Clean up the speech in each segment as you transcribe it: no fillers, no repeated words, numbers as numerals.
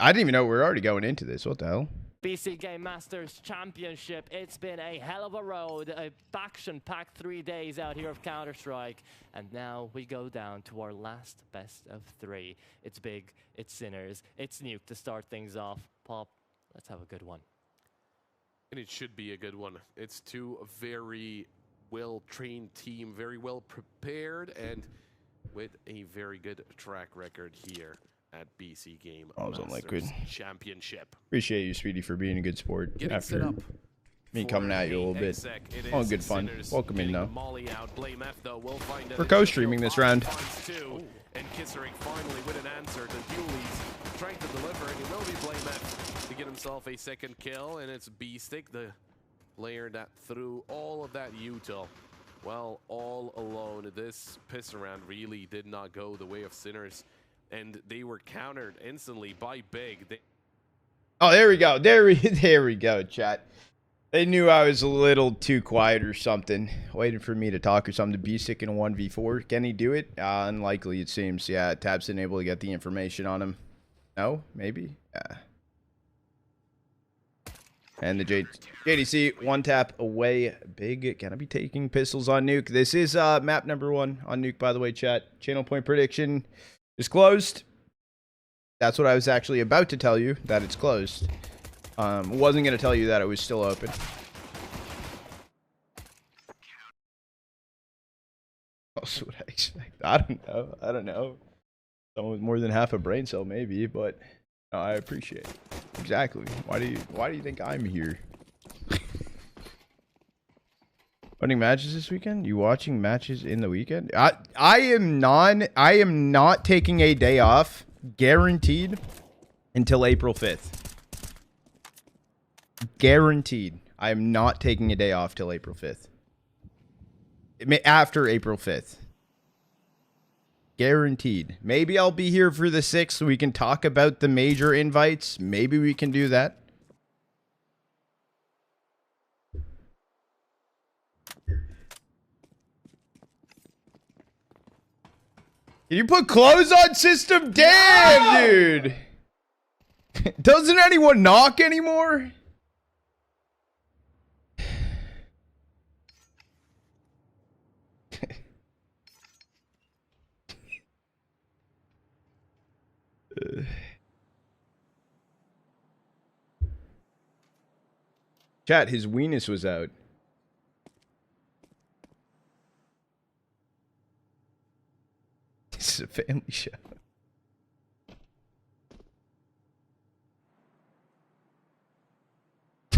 I didn't even know we were already going into this. What the hell? BC Game Masters Championship. It's been a hell of a road, a action-packed 3 days out here of Counter-Strike. And now we go down to our last best of 3. It's big, it's Sinners, it's Nuke to start things off. Pop, let's have a good one. And it should be a good one. It's two very well-trained team, very well prepared, and with a very good track record here at BC Game Masters Championship. Appreciate you, Speedy, for being a good sport. Getting set up me coming at you a little bit. All good fun. Welcome in, though. We're co-streaming this round. And kisserek finally with an answer to Dooley's trying to deliver, and he will be BlameF to get himself a second kill, and it's beastik, the player that threw all of that util. Well, all alone. This pisserN really did not go the way of Sinners, and they were countered instantly by Big. Oh, there we go. There we go, chat. They knew I was a little too quiet or something, waiting for me to talk or something. To beastik in a 1v4. Can he do it? Unlikely, it seems. Yeah, tabseN able to get the information on him. No? Maybe? Yeah. And the JDC, one tap away. Big gonna be taking pistols on Nuke. This is map number 1 on Nuke, by the way, chat. Channel point prediction is closed. That's what I was actually about to tell you, that it's closed. Wasn't gonna tell you that it was still open. What would I expect? I don't know. Someone with more than half a brain cell, maybe, but no, I appreciate it. Exactly. Why do you think I'm here? Running matches this weekend? You watching matches in the weekend? I am not taking a day off, guaranteed, until April 5th. Guaranteed. I am not taking a day off till April 5th. After April 5th. Guaranteed. Maybe I'll be here for the 6th so we can talk about the major invites. Maybe we can do that. Can you put clothes on, system? Damn, no! Dude. Doesn't anyone knock anymore? Chat, his weenus was out. This is a family show.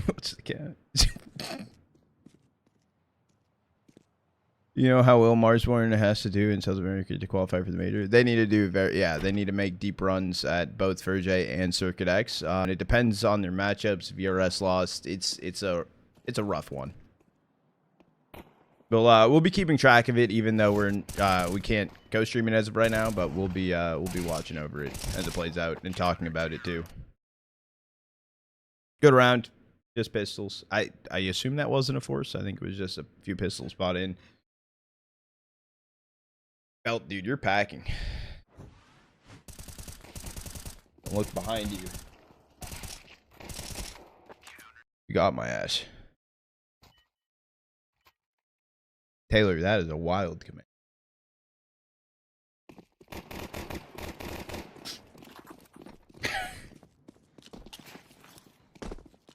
What's the cat? You know how well Marsborn has to do in South America to qualify for the major? They need to do they need to make deep runs at both Verge and Circuit X. And it depends on their matchups. VRS lost. It's a rough one. We'll be keeping track of it, even though we can't go streaming as of right now. But we'll be watching over it as it plays out and talking about it too. Good round, just pistols. I assume that wasn't a force. I think it was just a few pistols bought in. Belt, dude, you're packing. Don't look behind you. You got my ass. Taylor, that is a wild command.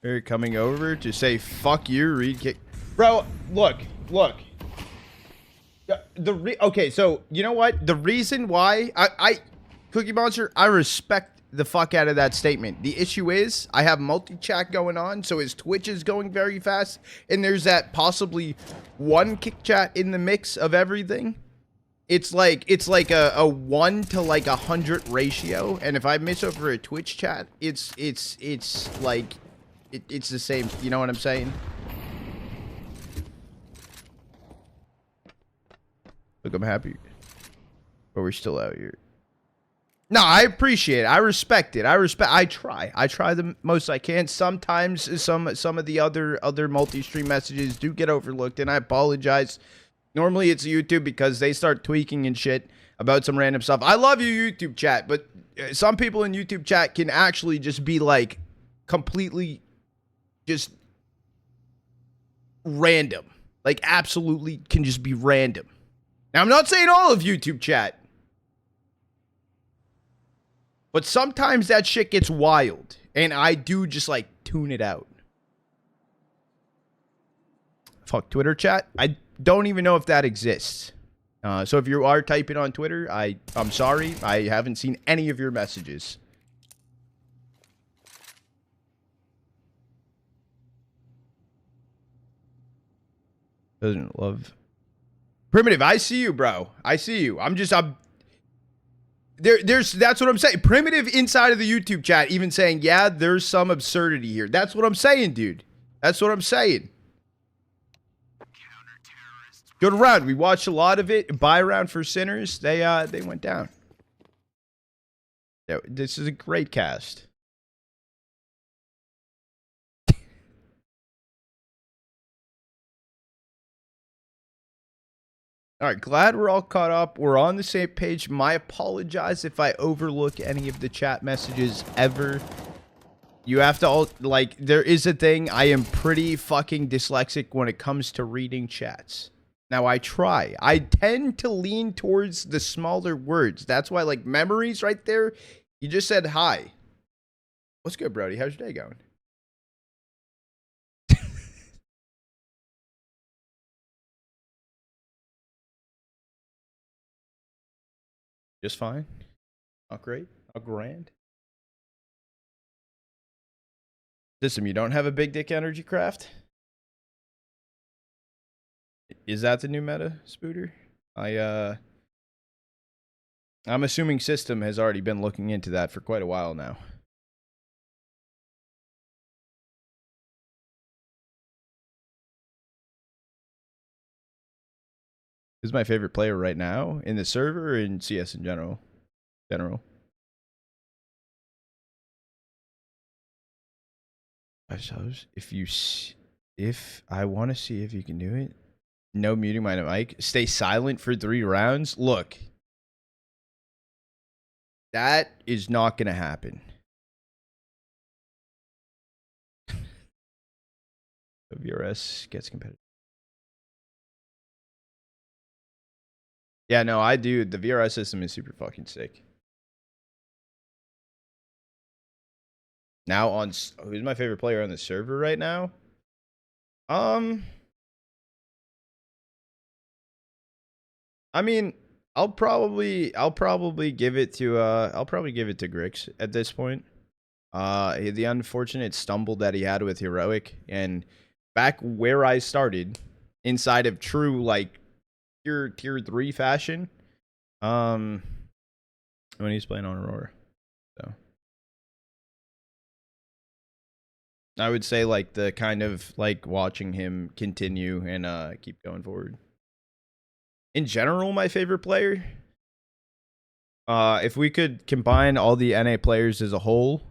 They're coming over to say, fuck you, read kick. Bro, look. Okay, so you know what? The reason why Cookie Monster, I respect the fuck out of that statement. The issue is I have multi-chat going on, so his Twitch is going very fast, and there's that possibly one kick chat in the mix of everything. It's like a 1 to like 100 ratio, and if I miss over a Twitch chat, it's like it's the same. You know what I'm saying? Look, I'm happy. But we're still out here. No, I appreciate it. I respect it. I try the most I can. Sometimes some of the other multi-stream messages do get overlooked, and I apologize. Normally it's YouTube because they start tweaking and shit. about some random stuff. I love you, YouTube chat, but some people in YouTube chat can actually just be like completely just random. Like absolutely can just be random. Now, I'm not saying all of YouTube chat, but sometimes that shit gets wild, and I do just like tune it out. Fuck Twitter chat. I don't even know if that exists. So if you are typing on Twitter, I'm sorry. I haven't seen any of your messages. Doesn't love Primitive. I see you, bro. I see you. I'm that's what I'm saying. Primitive inside of the YouTube chat even saying, yeah, there's some absurdity here. That's what I'm saying, dude. That's what I'm saying. Good round. We watched a lot of it. Buy round for sinners. They went down. This is a great cast. All right, glad we're all caught up. We're on the same page. My apologize if I overlook any of the chat messages ever. You have to all, like, there is a thing. I am pretty fucking dyslexic when it comes to reading chats. Now, I try. I tend to lean towards the smaller words. That's why, like, memories right there. You just said hi. What's good, Brody? How's your day going? Just fine. Not great. Not grand. System, you don't have a big dick energy craft? Is that the new meta, Spooter? I'm assuming System has already been looking into that for quite a while now. Who's my favorite player right now in the server or in CS in general? If I want to see if you can do it, no muting my mic. Stay silent for 3 rounds. Look, that is not going to happen. VRS gets competitive. Yeah, no, I do. The VRS system is super fucking sick. Now on who's my favorite player on the server right now? I mean, I'll probably give it to Grix at this point. The unfortunate stumble that he had with Heroic, and back where I started inside of true like tier 3 fashion, when he's playing on Aurora. So I would say like the kind of like watching him continue and keep going forward. In general, my favorite player, if we could combine all the NA players as a whole,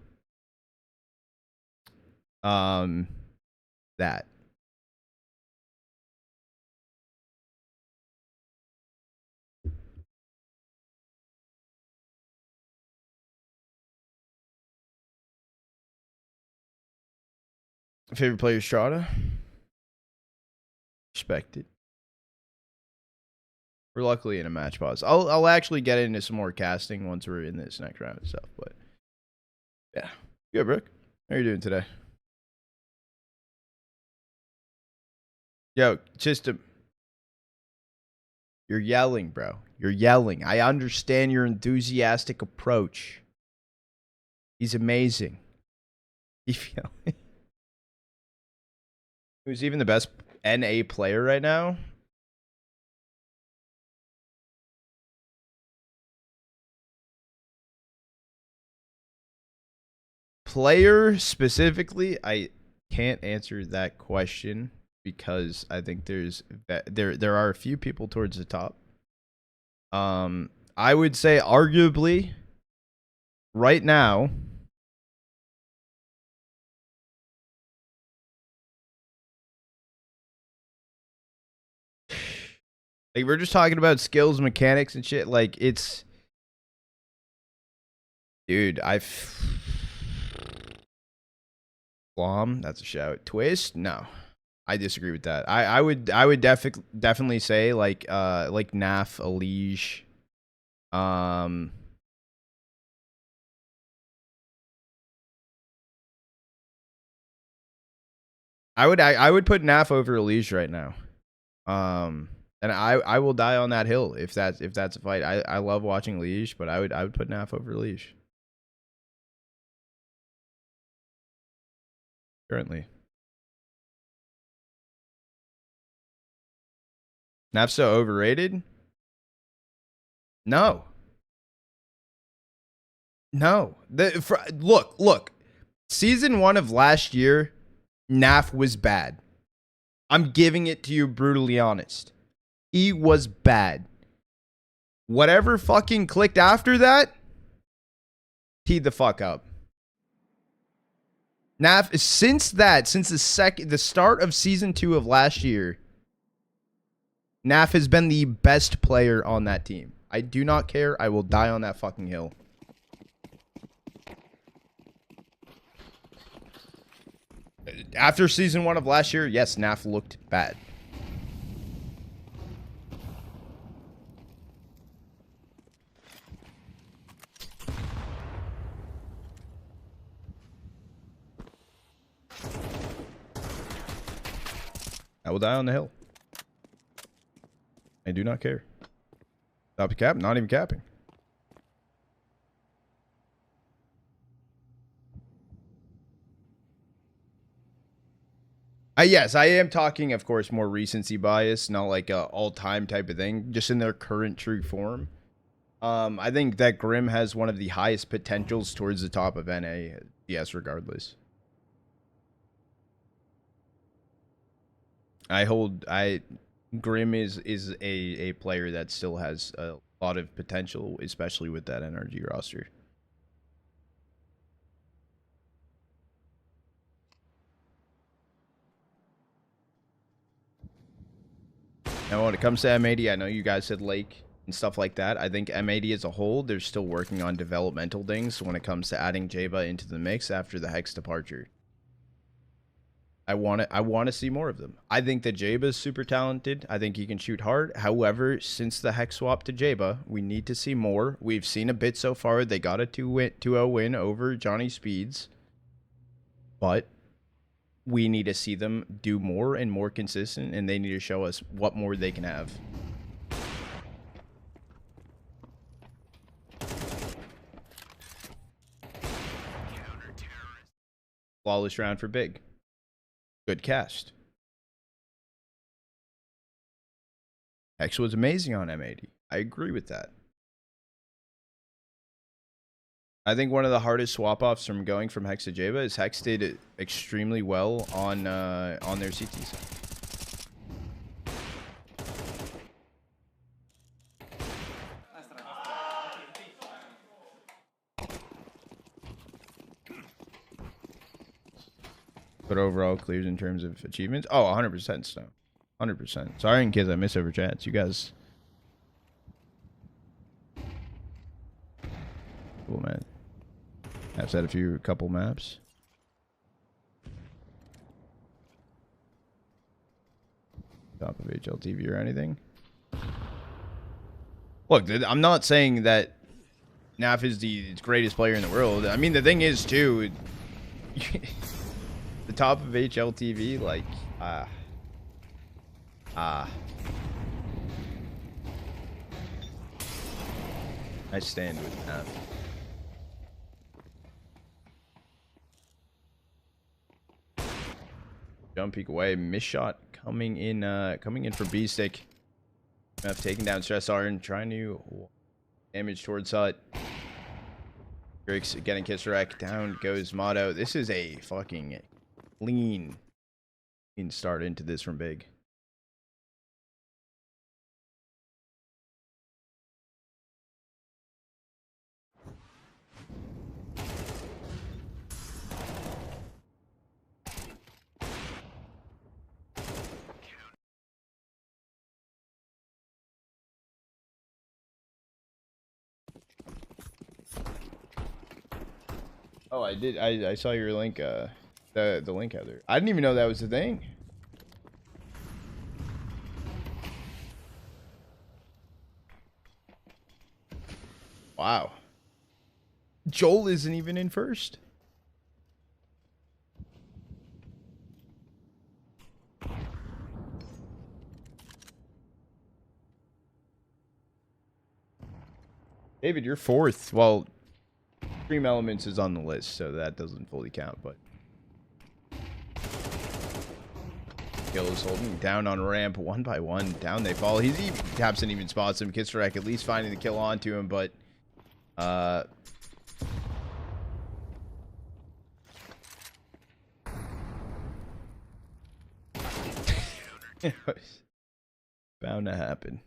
that. Favorite player, Strata. Respected. We're luckily in a match pause. I'll actually get into some more casting once we're in this next round and stuff. But yeah, good, Brooke. How are you doing today? Yo, you're yelling, bro. You're yelling. I understand your enthusiastic approach. He's amazing. He's yelling. Who's even the best NA player right now? Player specifically, I can't answer that question because I think there are a few people towards the top. I would say arguably right now, Like, we're just talking about skills, mechanics, and shit. Like, it's... Dude, Flom, that's a shout. Twist? No. I disagree with that. I would definitely say, like Naf, Elige. I would put Naf over Elige right now. And I will die on that hill if that's a fight. I love watching Liege, but I would put Naf over Liege. Currently. Naf's so overrated? No. No. Look. Season 1 of last year, Naf was bad. I'm giving it to you brutally honest. He was bad. Whatever fucking clicked after that, teed the fuck up. Naf, since the start of season 2 of last year, Naf has been the best player on that team. I do not care. I will die on that fucking hill. After season 1 of last year, yes, Naf looked bad. I will die on the hill. I do not care. Stop the cap, not even capping. Yes, I am talking, of course, more recency bias, not like a all-time type of thing, just in their current true form. I think that Grim has one of the highest potentials towards the top of NA, yes, regardless. Grim is a player that still has a lot of potential, especially with that NRG roster. Now, when it comes to M80, I know you guys said Lake and stuff like that. I think M80 as a whole, they're still working on developmental things when it comes to adding JBOEN into the mix after the Hex departure. I want to see more of them. I think that JBOEN is super talented. I think he can shoot hard. However, since the Hex swap to JBOEN, we need to see more. We've seen a bit so far. They got a 2-0 win over Johnny Speeds. But we need to see them do more and more consistent, and they need to show us what more they can have. Flawless round for Big. Good cast. Hex was amazing on M80. I agree with that. I think one of the hardest swap-offs from going from Hex to JBOEN is Hex did extremely well on their CT side. But overall clears in terms of achievements. Oh, 100% Snow. 100%. Sorry, in case I miss over chats. You guys. Cool, man. I've said a couple maps. Top of HLTV or anything. Look, I'm not saying that Naf is the greatest player in the world. I mean, the thing is, too, the top of HLTV, like, I stand with Naf. Jump peek away, miss shot coming in for beastik. MF taking down stressarN, trying to damage towards Hut. Drake's getting kisserek, down goes MoDo. This is a fucking clean start into this from Big. Oh, I did. I saw your link. The link out there. I didn't even know that was a thing. Wow. Joel isn't even in first. David, you're fourth. Well, Dream Elements is on the list, so that doesn't fully count, but Kill is holding down on ramp one by one. Down they fall. He's even tabseN even spots him. kisserek at least finding the kill onto him, but it was bound to happen.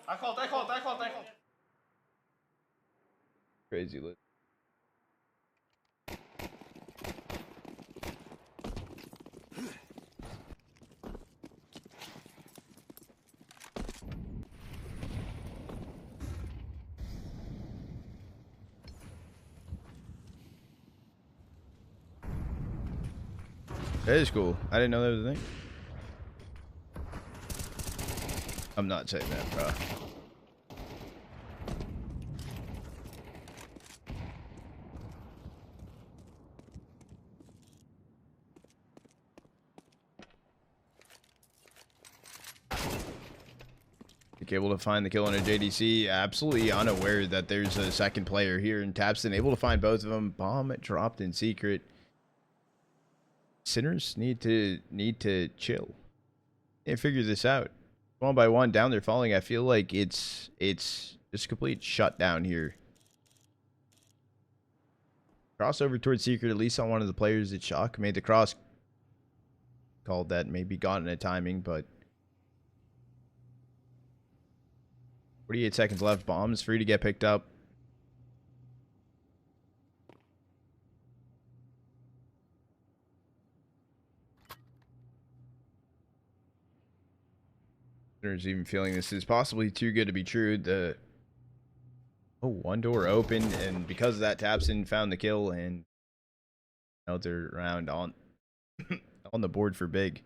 I called. Crazy lit. That is cool. I didn't know that was a thing. I'm not saying that, bro. Able to find the kill on a JDC. Absolutely unaware that there's a second player here in tabseN. Able to find both of them. Bomb dropped in secret. Sinners need to chill and figure this out. One by one, down they're falling. I feel like it's just a complete shutdown here. Crossover towards secret, at least on one of the players at Shock. Made the cross. Called that, maybe gotten a timing, but 48 seconds left. Bomb's free to get picked up. There's even feeling this is possibly too good to be true. The one door open, and because of that, tabseN found the kill, and another round on on the board for big.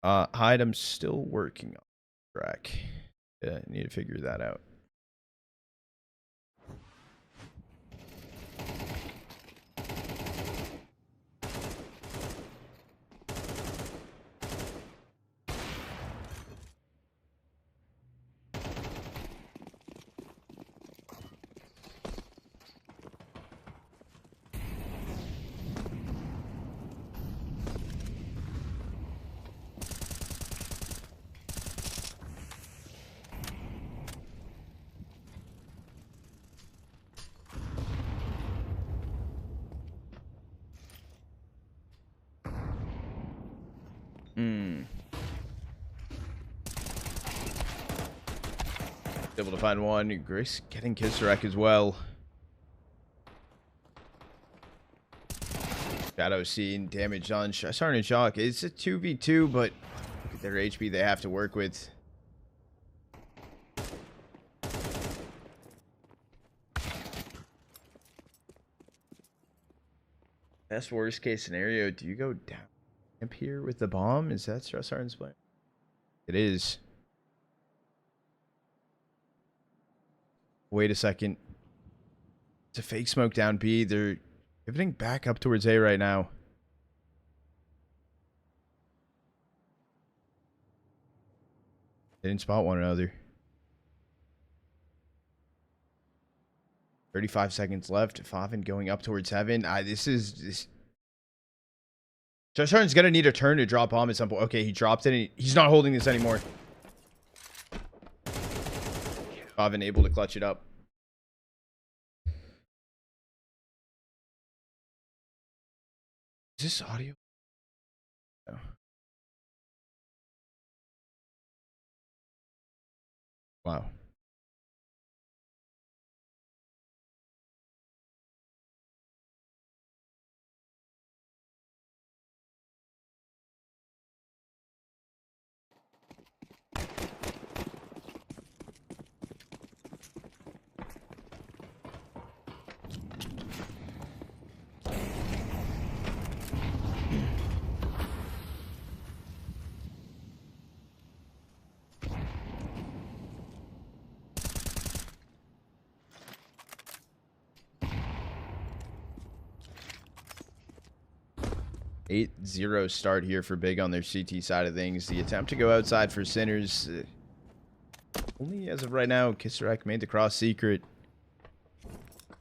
Hyde, I'm still working on track. Need to figure that out. Able to find one. Grace getting kisserek as well. Shadow seen damage on stressarN and Shock. It's a 2v2, but look at their HP they have to work with. Best worst case scenario, do you go down up here with the bomb? Is that stressarN's plan? It is. Wait a second. It's a fake smoke down B. They're pivoting back up towards A right now. They didn't spot one another. 35 seconds left. Favin going up towards heaven. This stressarN's gonna need a turn to drop bomb at some point. Okay, he dropped it. He's not holding this anymore. Favin able to clutch it up. Is this audio? No. Wow. 8-0 start here for Big on their CT side of things. The attempt to go outside for Sinners. Only as of right now, kisserek made the cross secret.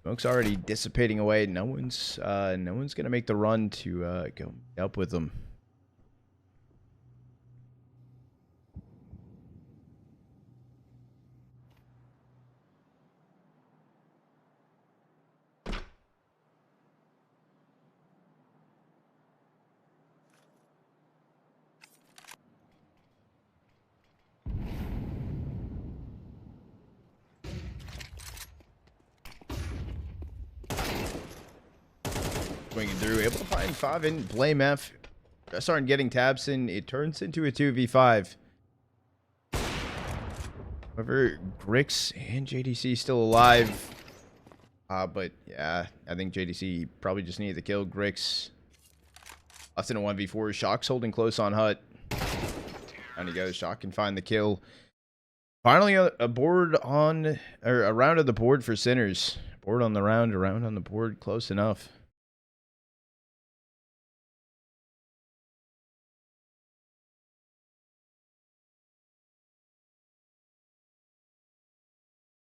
Smoke's already dissipating away. No one's gonna make the run to go up with them. Swinging through, able to find 5 in, blame F. stressarN getting tabseN. It turns into a 2v5. However, Grix and JDC still alive. But yeah, I think JDC probably just needed the kill. Grix left in a 1v4. Shock's holding close on Hut. Down he goes. Shock can find the kill. Finally, a board on, or a round of the board for Sinners. Board on the round, a round on the board, close enough.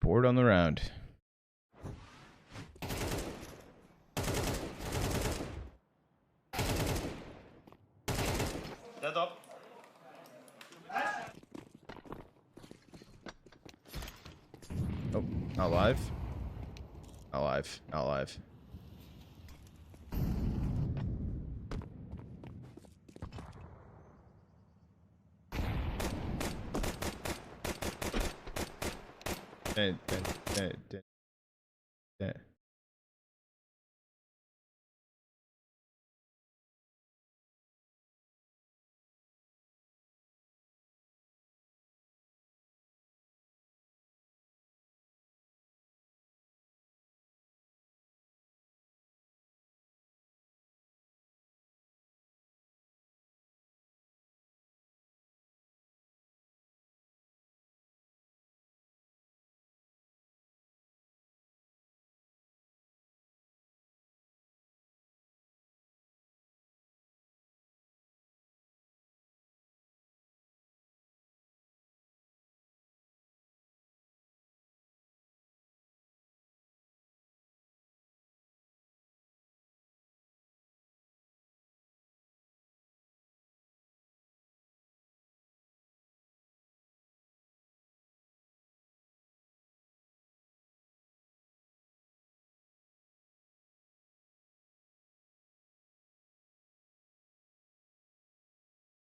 Board on the round. Dead up. Oh, not live. Not live. Not live.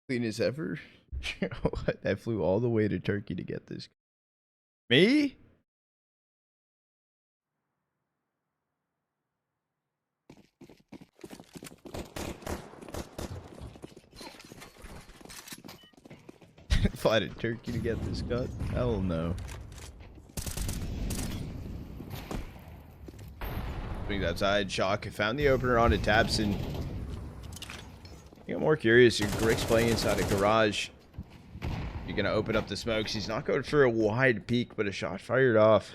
Clean as ever. What? I flew all the way to Turkey to get this. Me? Fly to Turkey to get this cut? Hell no. Swings outside. Shock found the opener on a tabseN. I'm more curious. Grix playing inside a garage. You're gonna open up the smokes. He's not going for a wide peek, but a shot fired off.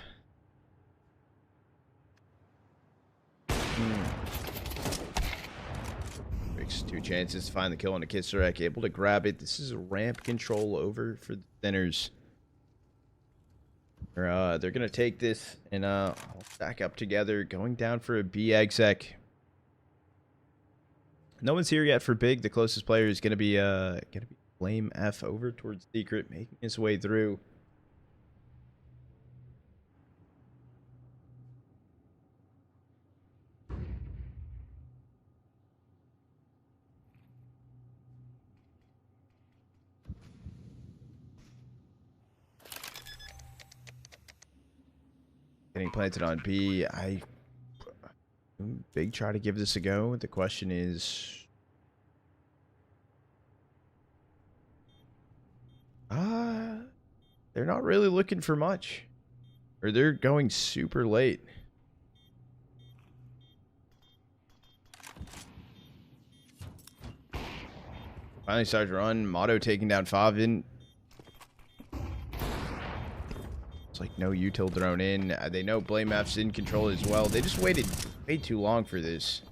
Grix 2 chances to find the kill on a kisserek. Able to grab it. This is a ramp control over for the Sinners. They're gonna take this and all stack up together. Going down for a B exec. No one's here yet for Big. The closest player is gonna be blame F over towards secret, making his way through. Getting planted on B. Big try to give this a go. The question is, they're not really looking for much, or they're going super late. Finally starts to run. MoDo taking down tabseN. It's like no util thrown in. They know blame F's in control as well. They just waited way too long for this.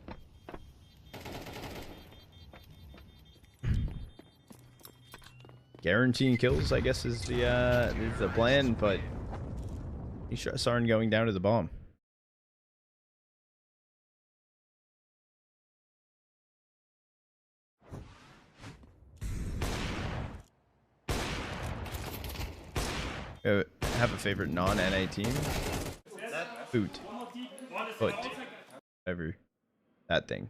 guaranteeing kills, I guess, is the plan, but stressarN going down to the bomb. Have a favorite non-NA team? Foot. Whatever. That thing.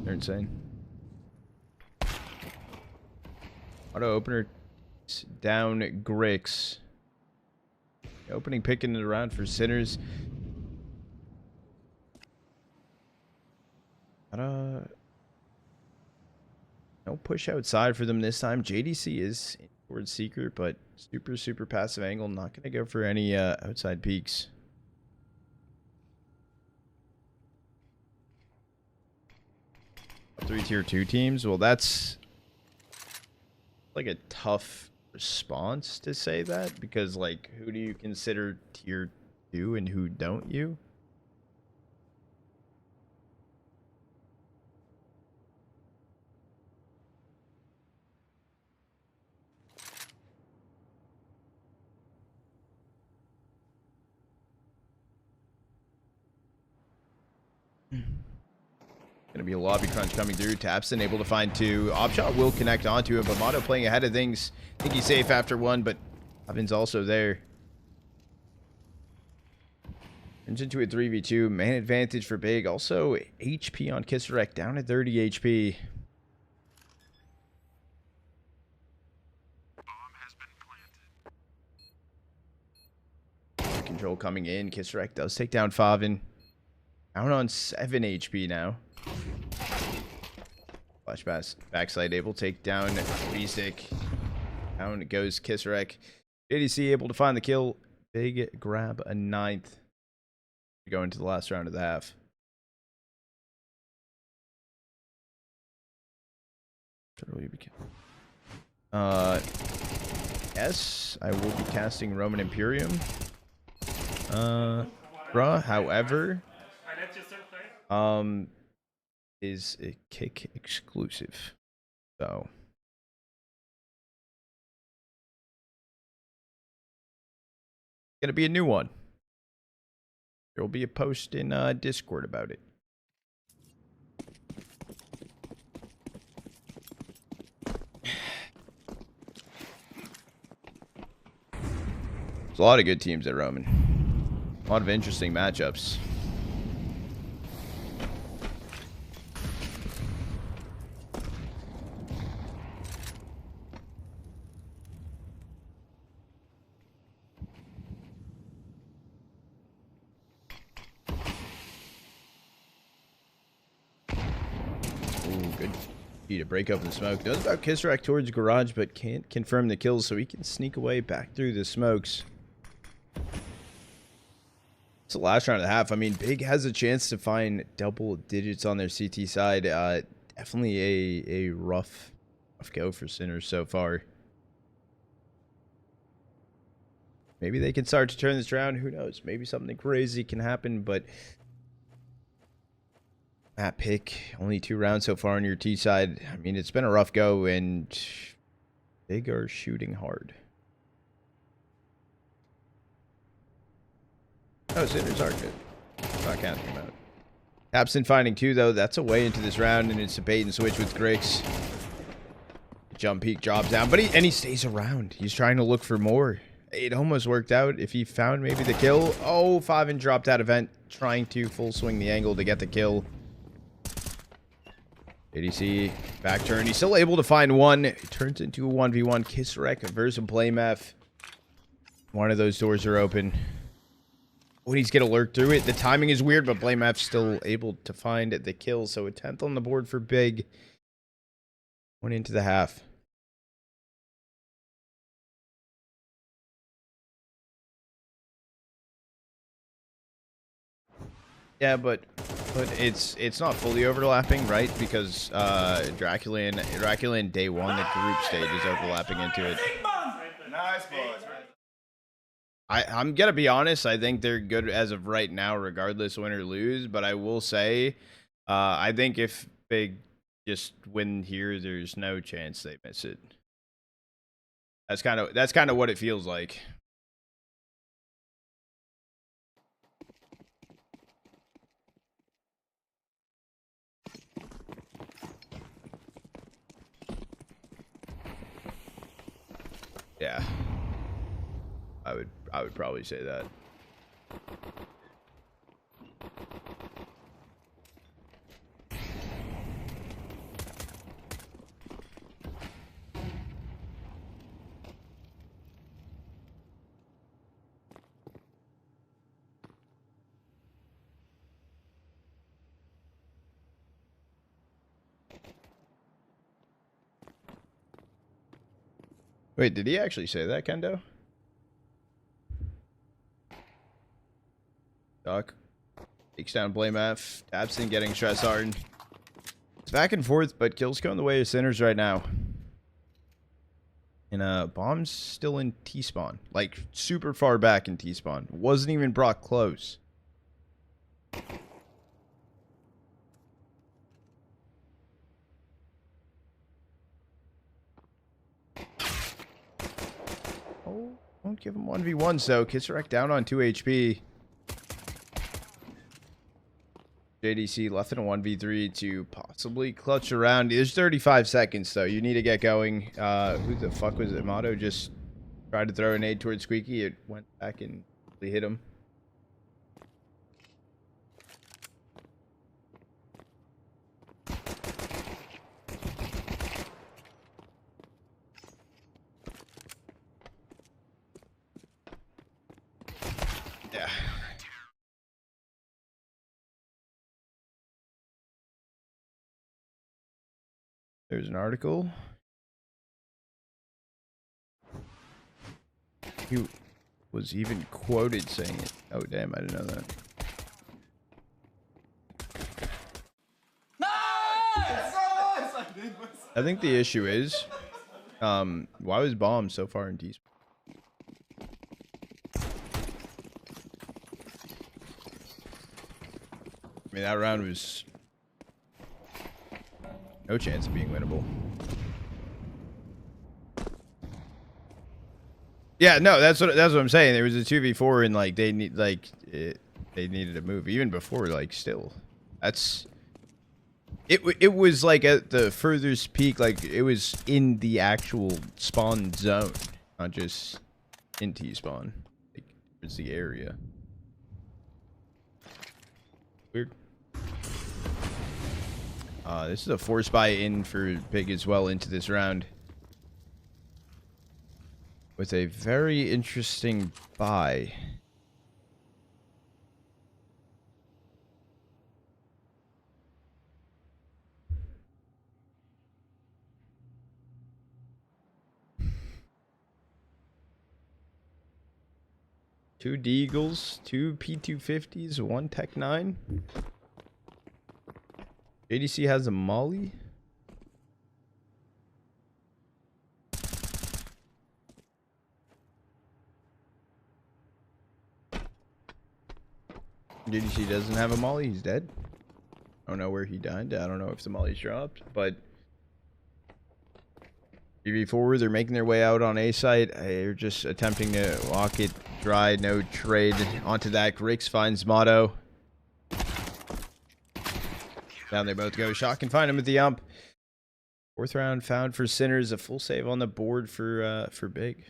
They're insane. Auto opener down Grix. Opening picking it around for Sinners. No push outside for them this time. JDC is towards Seeker, but super passive angle. Not going to go for any outside peeks. Three tier 2 teams. Well, that's like a tough response to say that, because like, who do you consider tier 2 and who don't you? Gonna be a lobby crunch coming through. tabseN able to find 2. Opshot will connect onto him, but MoDo playing ahead of things. I think he's safe after 1, but tabseN's also there. Turns into a 3v2. Man advantage for Big. Also, HP on kisserek down at 30 HP. Control coming in. kisserek does take down faveN. Down on 7 HP now. Flash pass. Backside able to take down beastik. Down goes kisserek. JDC able to find the kill. Big grab a 9th. To go into the last round of the half. Yes, I will be casting Roman Imperium. However, is a kick exclusive. So gonna be a new one. There will be a post in Discord about it. There's a lot of good teams at Roman. A lot of interesting matchups. To break open the smoke. Knows about kisserek towards garage, but can't confirm the kills, so he can sneak away back through the smokes. It's the last round of the half. I mean, Big has a chance to find double digits on their CT side. Definitely a rough go for Sinners so far. Maybe they can start to turn this around. Who knows? Maybe something crazy can happen, but Map pick, only 2 rounds so far on your T side. I mean, it's been a rough go, and Big are shooting hard. Oh, Sinners are good. Not counting them out. tabseN finding 2, though. That's a way into this round, and it's a bait and switch with Grix. Jump peek drops down, but he stays around. He's trying to look for more. It almost worked out if he found maybe the kill. Oh, faveN dropped out of vent, trying to full swing the angle to get the kill. JDC back turn. He's still able to find 1. It turns into a 1v1. kisserek versus BlameF. One of those doors are open. Oh, he's gonna lurk through it. The timing is weird, but BlameF still able to find the kill. So a 10th on the board for Big. 1 into the half. Yeah, but it's not fully overlapping, right? Because Dracula and Day One, the group stage is overlapping into it. Nice boys. I'm gonna be honest. I think they're good as of right now, regardless win or lose. But I will say, I think if Big just win here, there's no chance they miss it. That's kind of what it feels like. Yeah, I would probably say that. Wait, did he actually say that, Kendo? Doc takes down Blame F. tabseN getting stressarN. It's back and forth, but kills going the way of Sinners right now. And Bomb's still in T-spawn. Like, super far back in T-spawn. Wasn't even brought close. Oh, won't give him 1v1s though. kisserek down on 2 HP. JDC left in a 1v3 to possibly clutch around. There's 35 seconds though. You need to get going. Who the fuck was it? MoDo just tried to throw an nade towards Squeaky. It went back and hit him. Yeah. There's an article. He was even quoted saying it. Oh, damn, I didn't know that. I think the issue is, why was Bomb so far in T-spawn? I mean, that round was no chance of being winnable. Yeah, no, that's what I'm saying. There was a 2v4 and like they needed a move even before. Like still, that's it was like at the furthest peak. Like it was in the actual spawn zone, not just in T-spawn. Like it's the area. Weird. This is a force buy in for Big as well into this round. With a very interesting buy. Two Deagles, two P250s, one Tech 9. JDC has a Molly. JDC doesn't have a Molly. He's dead. I don't know where he died. I don't know if the Molly's dropped, but 3v4, they're making their way out on A site. They're just attempting to walk it dry, no trade onto that. Grix finds MoDo. Down they both go. Shot can find him at the ump. Fourth round found for Sinners. A full save on the board for Big.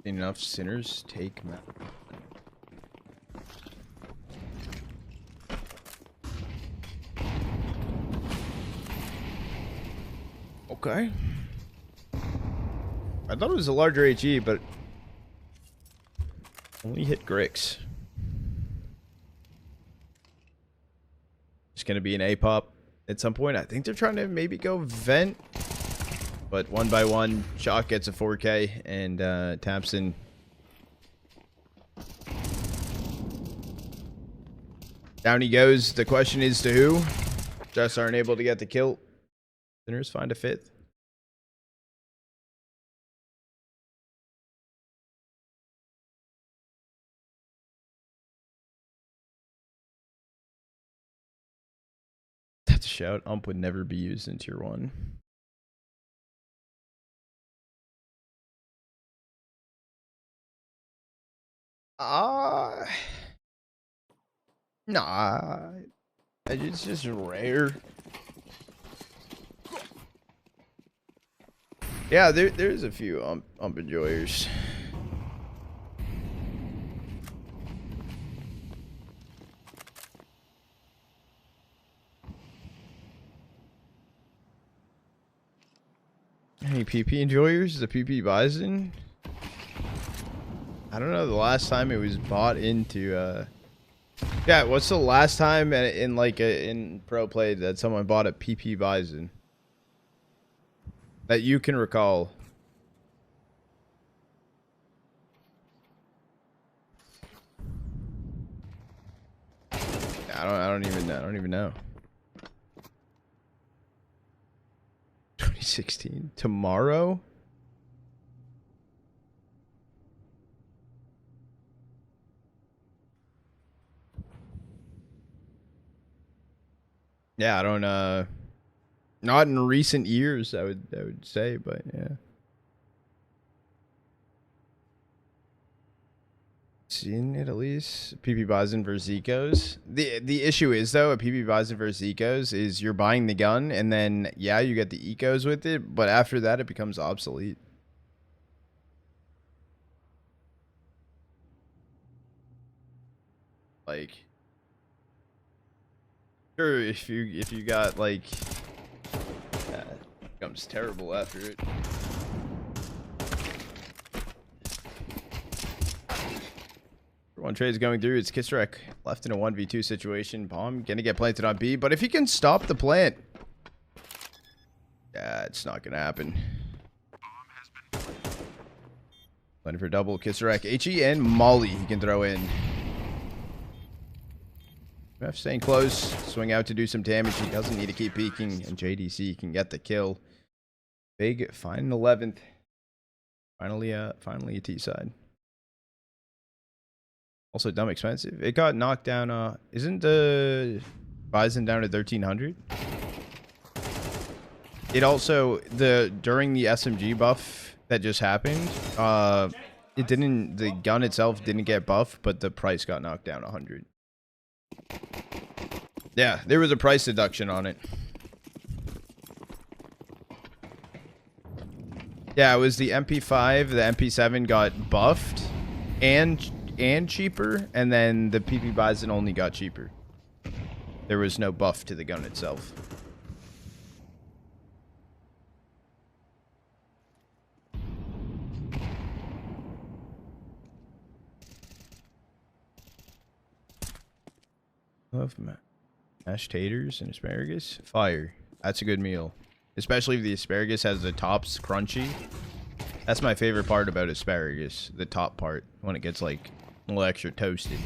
Enough Sinners take map. Okay. I thought it was a larger HE, but only hit Grix. It's gonna be an A-pop at some point. I think they're trying to maybe go vent, but one by one, Shock gets a 4K and tabseN. Down he goes. The question is to who? Just aren't able to get the kill. Sinners find a fifth. That's a shout. Ump would never be used in tier 1. Nah. It's just rare. Yeah, there's a few ump enjoyers. Any PP enjoyers? The PP beastik? I don't know the last time it was bought into yeah, what's the last time in like in pro play that someone bought a PP beastik that you can recall? I don't even know. 2016 tomorrow. Yeah, I don't not in recent years I would say, but yeah. Seen it at least. PP beastik versus Ecos. The issue is though, a PP beastik versus Ecos is you're buying the gun and then yeah, you get the Ecos with it, but after that it becomes obsolete. Like sure, if you got like it becomes terrible after it. One trade is going through. It's kisserek left in a 1v2 situation. Bomb gonna get planted on B, but if he can stop the plant, yeah, it's not gonna happen. Planning for double. Kisserek, HE and Molly he can throw in. Ref staying close. Swing out to do some damage. He doesn't need to keep peeking, and JDC can get the kill. Big final 11th. Finally a T side. Also dumb expensive. It got knocked down. Isn't the beastik down to 1300? It also during the SMG buff that just happened, the gun itself didn't get buffed, but the price got knocked down 100. Yeah, there was a price deduction on it. Yeah, it was the MP5, the MP7 got buffed and cheaper, and then the PP beastik only got cheaper. There was no buff to the gun itself. Love mashed taters and asparagus. Fire. That's a good meal. Especially if the asparagus has the tops crunchy. That's my favorite part about asparagus. The top part. When it gets like a little extra toasted.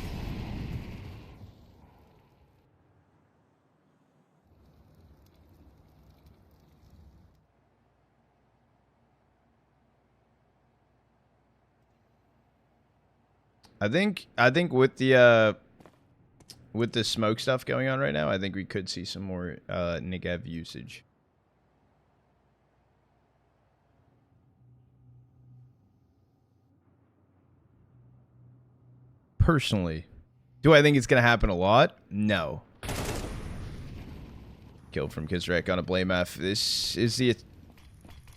I think with the smoke stuff going on right now, I think we could see some more Negev usage. Personally, do I think it's going to happen a lot? No. Kill from kisserek on a blame F. This is the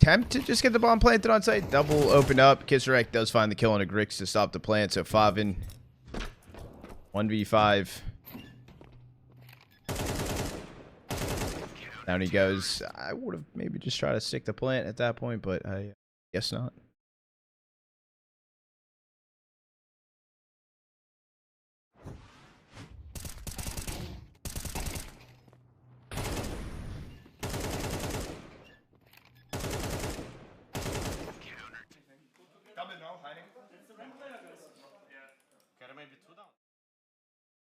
attempt to just get the bomb planted on site. Double opened up. kisserek does find the kill on a Grix to stop the plant. So Favin 1v5. Down he goes. I would have maybe just tried to stick the plant at that point, but I guess not.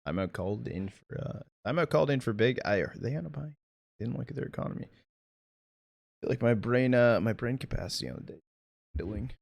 I'm out called in for big. Are they on a buy? Didn't look at their economy. I feel like my brain capacity on the day billing.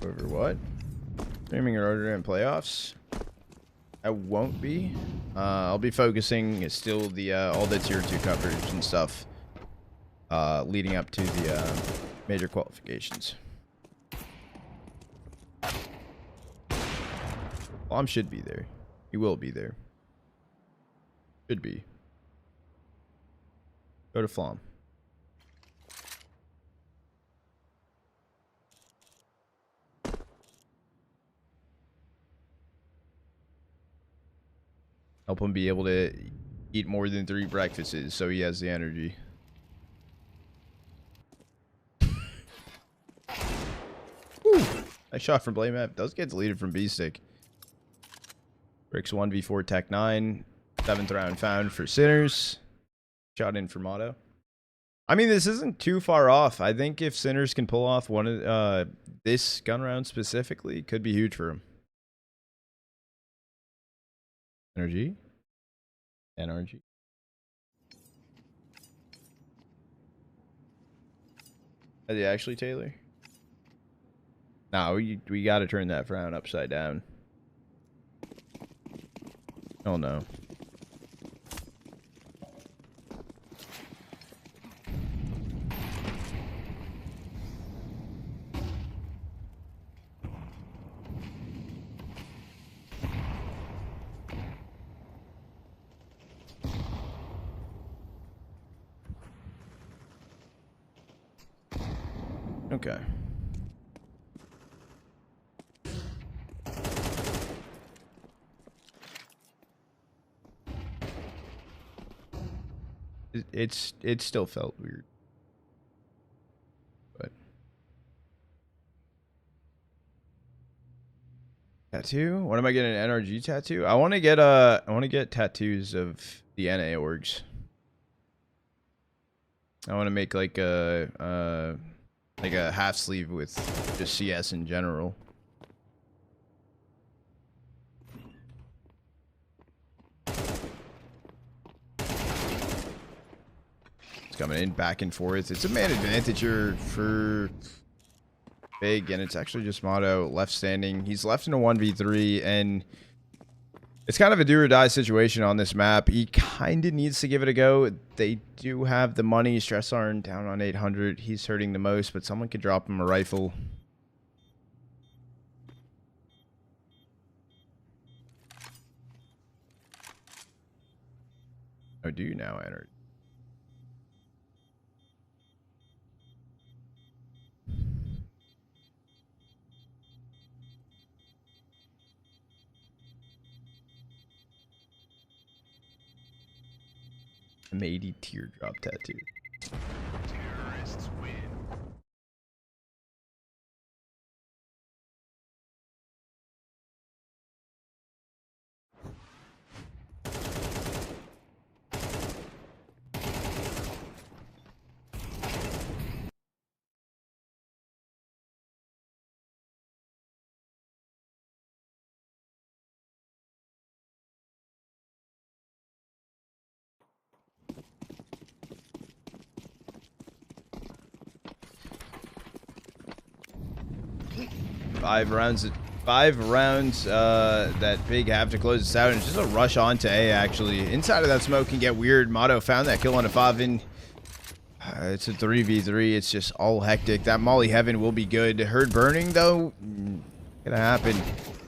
Over what? Streaming in order in playoffs? I won't be. I'll be focusing still the all the tier 2 coverage and stuff leading up to the major qualifications. Flom should be there. He will be there. Should be. Go to Flom. Help him be able to eat more than 3 breakfasts so he has the energy. Whew. Nice shot from Blame App. Does get deleted from beastik. Bricks 1v4 Tech 9. 7th round found for Sinners. Shot in for MoDo. I mean, this isn't too far off. I think if Sinners can pull off one of this gun round specifically, it could be huge for him. Energy. NRG. Are they actually Taylor? No, we got to turn that frown upside down. Oh no. Okay. It still felt weird. But tattoo? What am I getting, an NRG tattoo? I want to get tattoos of the NA orgs. I want to make like a half sleeve with just CS in general. It's coming in back and forth. It's a man advantage here for big, and it's actually just MoDo left standing. He's left in a 1v3, and it's kind of a do or die situation on this map. He kind of needs to give it a go. They do have the money. stressarN down on 800. He's hurting the most, but someone could drop him a rifle. Oh, do you now enter? M80 teardrop tattoo. Terrorists win. Five rounds that big have to close this out, and it's just a rush on to A. Actually, inside of that smoke can get weird. MoDo found that kill on a Favin. It's a 3v3. It's just all hectic. That Molly Heaven will be good. Herd burning though, gonna happen.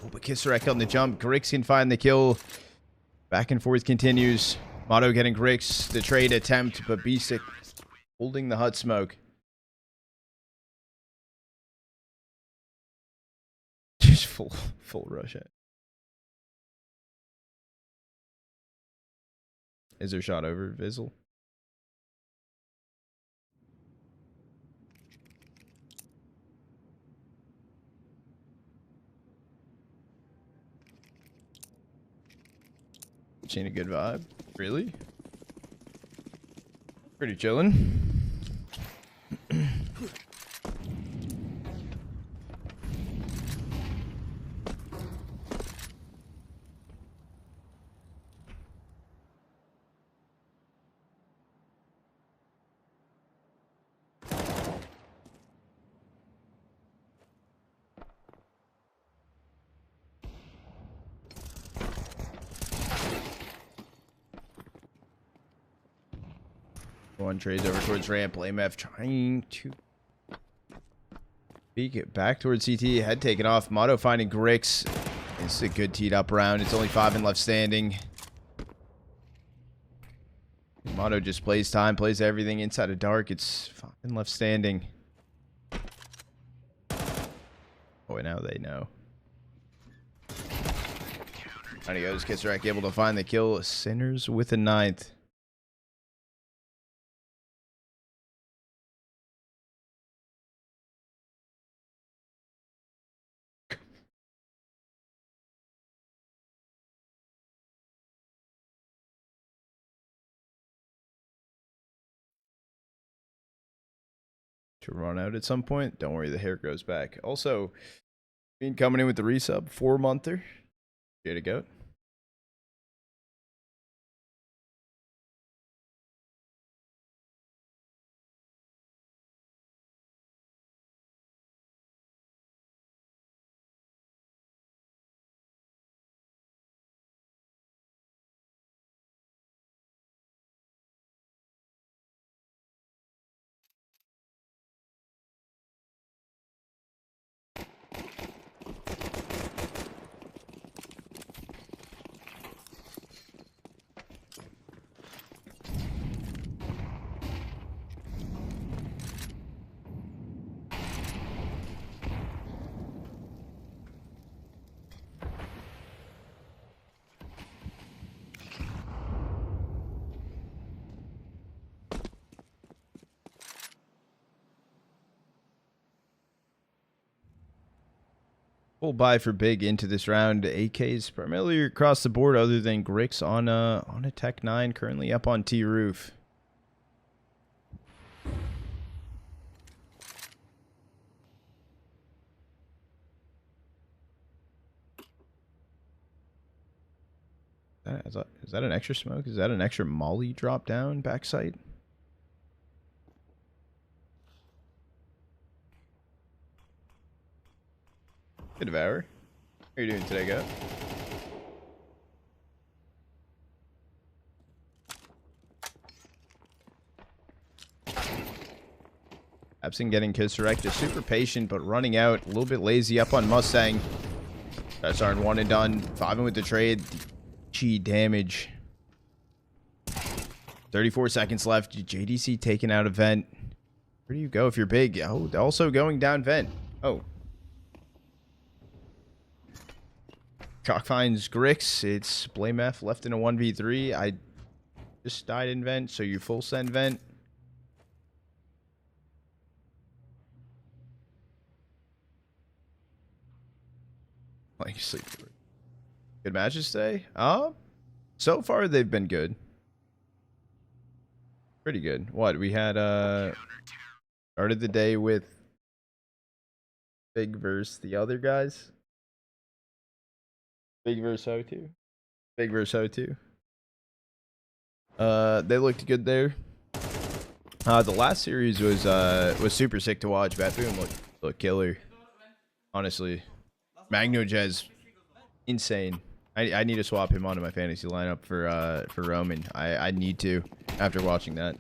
Oh, but kisserek on the jump. Grix can find the kill. Back and forth continues. MoDo getting Grix the trade attempt, but beastik holding the hut smoke. Just full rush at. Is there shot over Vizzle? Seen a good vibe. Really? Pretty chillin'. One trades over towards ramp. LameF trying to peek it back towards CT. Head taken off. MoDo finding Grix. It's a good teed up round. It's only 5 and left standing. MoDo just plays time, plays everything inside of dark. It's 5 and left standing. Boy, now they know. Down he goes. kisserek able to find the kill. Sinners with a 9th. To run out at some point. Don't worry, the hair grows back. Also, being coming in with the resub, 4-monther. Here to go. Full buy for big into this round. AKs primarily across the board, other than Grix on a Tech 9, currently up on T roof. Is that an extra smoke? Is that an extra molly drop down backside? Good Devour. How are you doing today, go? tabseN getting kisserek, just super patient, but running out. A little bit lazy up on Mustang. stressarN 1 and done. 5 with the trade. Chi damage. 34 seconds left. JDC taken out of vent. Where do you go if you're big? Oh, also going down vent. Oh. Chalk finds Grix. It's BlameF left in a 1v3. I just died in vent, so you full send vent. Like sleep. Good matches today? So far they've been good. Pretty good. What we had started the day with big versus the other guys. Big versus O2. Big versus O2. They looked good there. The last series was super sick to watch. Batboom looked killer. Honestly. Magnojez, insane. I need to swap him onto my fantasy lineup for Roman. I need to after watching that.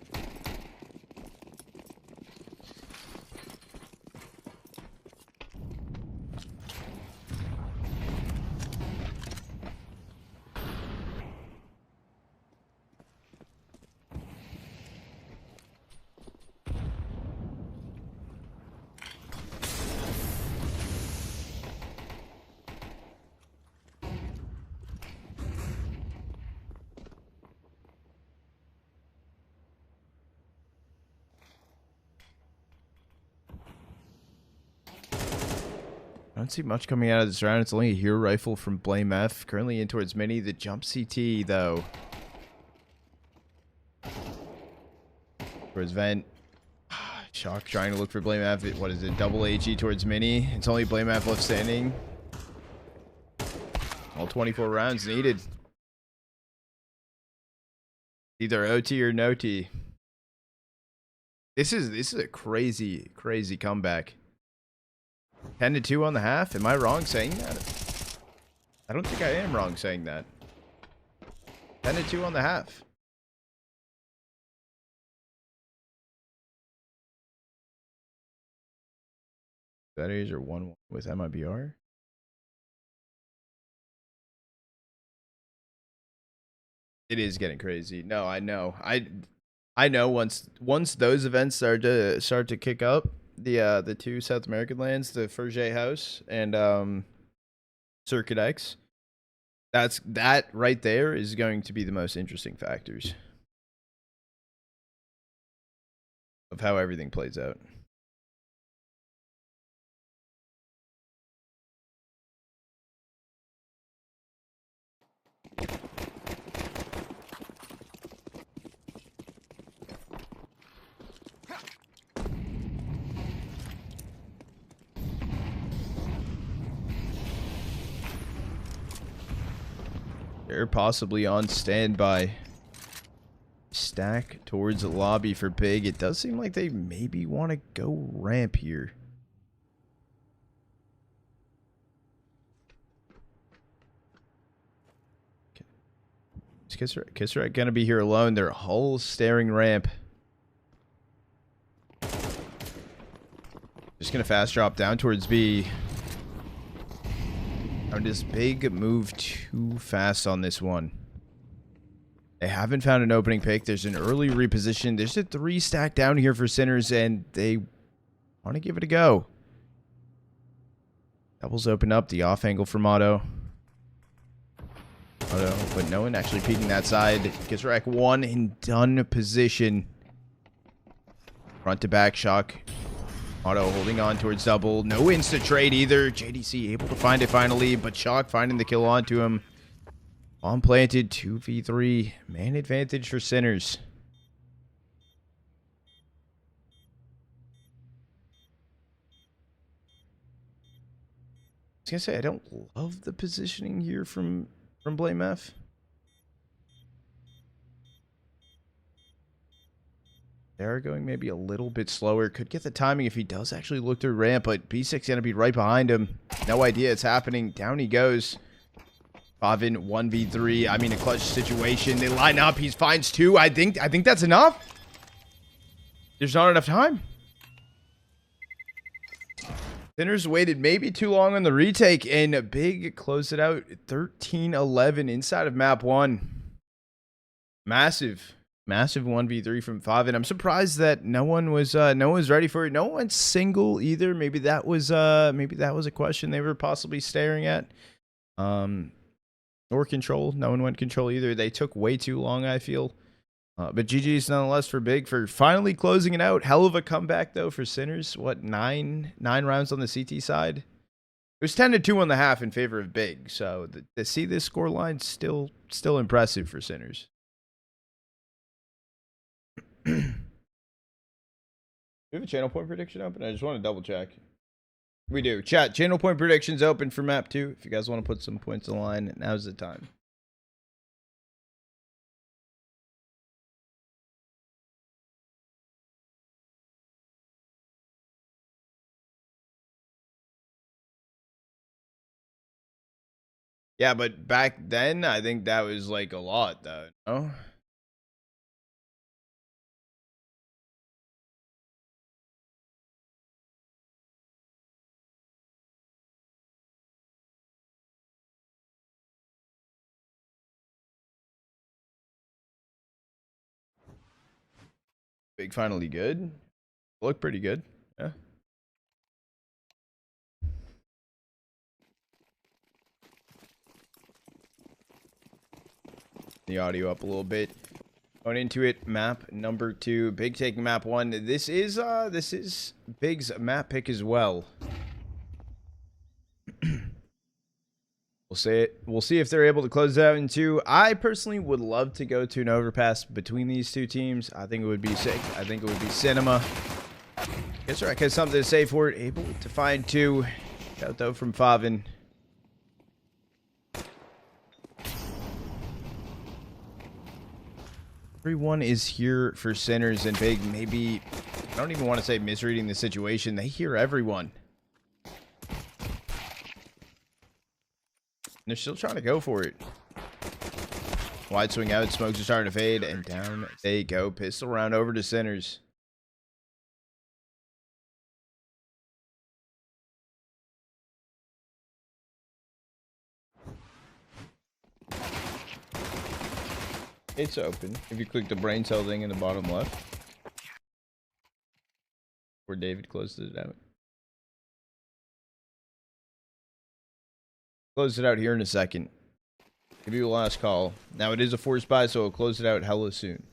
I don't see much coming out of this round. It's only a hero rifle from Blame F. Currently in towards Mini. The jump CT, though. Towards Vent. Shock trying to look for Blame F. What is it? Double HE towards Mini. It's only Blame F left standing. All 24 rounds needed. Either OT or no T. This is a crazy comeback. 10-2 on the half. Am I wrong saying that? I don't think I am wrong saying that. 10-2 on the half. That is or 1-1 with MIBR. It is getting crazy. No, I know. I know once those events start to kick up, the two South American lands, the Ferget House and Circuit X, that right there is going to be the most interesting factors of how everything plays out. They're possibly on standby. Stack towards the lobby for big. It does seem like they maybe want to go ramp here. Is kisserek gonna be here alone? They're hull staring ramp. Just gonna fast drop down towards B. This big move too fast on this one. They haven't found an opening pick. There's an early reposition. There's a 3 stack down here for Sinners, and they want to give it a go. Doubles open up the off angle for MoDo. But no one actually peeking that side. kisserek 1 in done position. Front to back shock. MoDo holding on towards double. No insta trade either. JDC able to find it finally, but Shock finding the kill onto him. Bomb planted. 2v3. Man advantage for Sinners. I was gonna say I don't love the positioning here from Blame F. They are going maybe a little bit slower. Could get the timing if he does actually look through ramp, but beastik's going to be right behind him. No idea it's happening. Down he goes. faveN 1v3. I mean, a clutch situation. They line up. He finds 2. I think that's enough. There's not enough time. Sinners waited maybe too long on the retake, and Big closed it out 13-11 inside of map 1. Massive 1v3 from faveN. I'm surprised that no one was ready for it. No one went single either. Maybe that was a question they were possibly staring at. Or control. No one went control either. They took way too long, I feel. But GG's nonetheless for Big for finally closing it out. Hell of a comeback though for Sinners. What, nine rounds on the CT side? It was 10-2 on the half in favor of Big. So to see this score line still impressive for Sinners. We have a channel point prediction open? I just want to double check. We do. Chat, channel point predictions open for map 2. If you guys want to put some points on the line, now's the time. Yeah, but back then, I think that was like a lot, though. No? Big finally good. Look pretty good. Yeah. The audio up a little bit. Going into it, map number 2. Big taking map 1. This is Big's map pick as well. We'll see if they're able to close it out in 2. I personally would love to go to an overpass between these two teams. I think it would be sick. I think it would be cinema. kisserek has something to say for it. Able to find 2. Out though from Favin. Everyone is here for sinners and big. Maybe, I don't even want to say misreading the situation. They hear everyone. They're still trying to go for it. Wide swing out. Smokes are starting to fade. And down they go. Pistol round over to sinners. It's open. If you click the brain cell thing in the bottom left. Where David closes it out. Close it out here in a second. Give you a last call. Now it is a forced buy, so it'll close it out hella soon.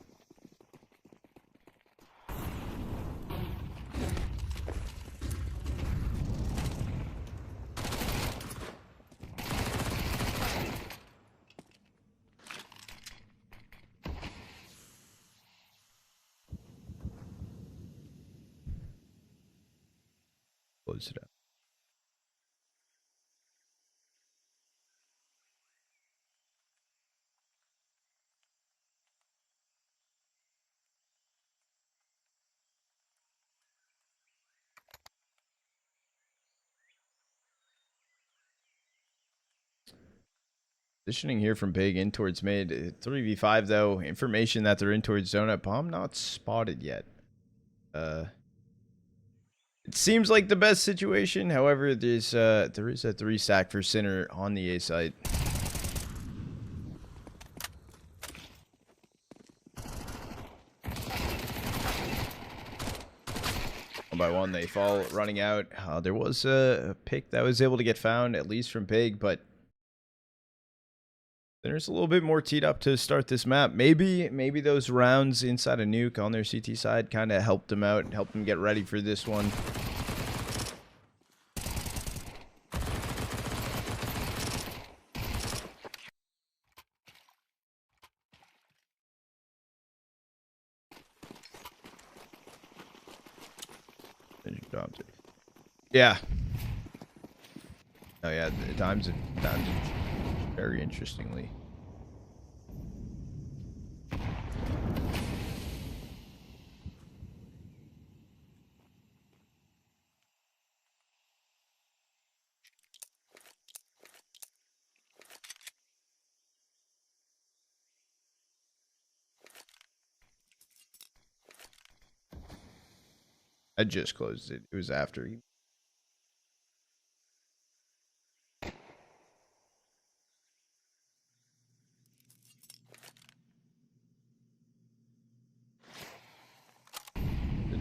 Close it out. Positioning here from big in towards mid. 3v5 though. Information that they're in towards donut. Bomb not spotted yet. It seems like the best situation. However, there is a 3 stack for Sinner on the A site. One by one they fall running out. There was a pick that was able to get found, at least from Pig, but there's a little bit more teed up to start this map. Maybe those rounds inside a Nuke on their CT side kind of helped them out and helped them get ready for this one. Yeah. Oh yeah, the times it very interestingly. I just closed it. It was after he.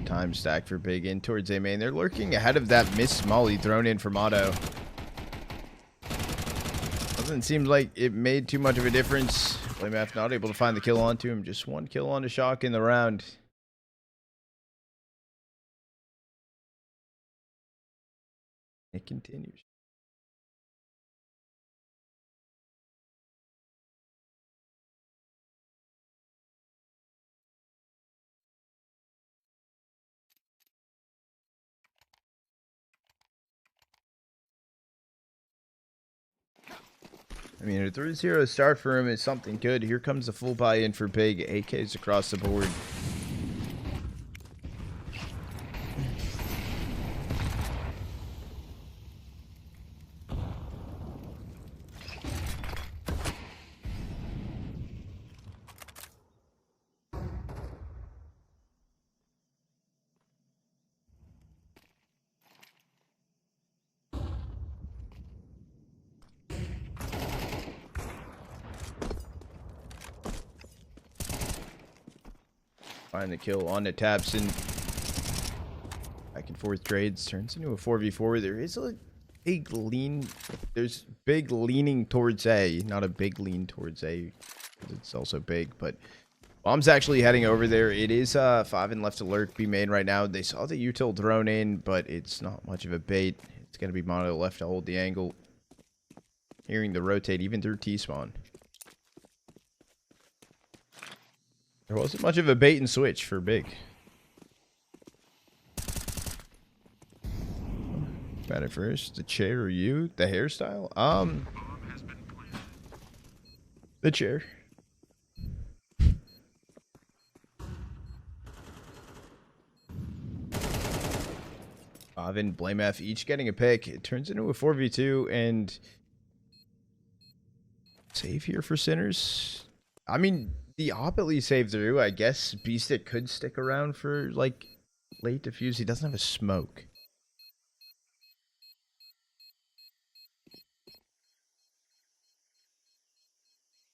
Time stack for big in towards A main. They're lurking ahead of that miss Molly thrown in for MoDo. Doesn't seem like it made too much of a difference. BlameF not able to find the kill onto him. Just 1 kill on a shock in the round. It continues. I mean, a 3-0 start for him is something good. Here comes the full buy-in for Big. AKs across the board. Find the kill on the tabseN. Back and forth trades. Turns into a 4v4. There is a big lean. There's big leaning towards A. Not a big lean towards A. It's also big, but Bomb's actually heading over there. It is 5 and left alert B main right now. They saw the util thrown in, but it's not much of a bait. It's going to be MoDo left to hold the angle. hearing the rotate even through T-spawn. There wasn't much of a bait and switch for big. Got it first. The chair or you? The hairstyle? The chair. Oven, Blame F, each getting a pick. It turns into a 4v2 and save here for Sinners. I mean, the op at least saved through. I guess beastik could stick around for like late defuse. He doesn't have a smoke.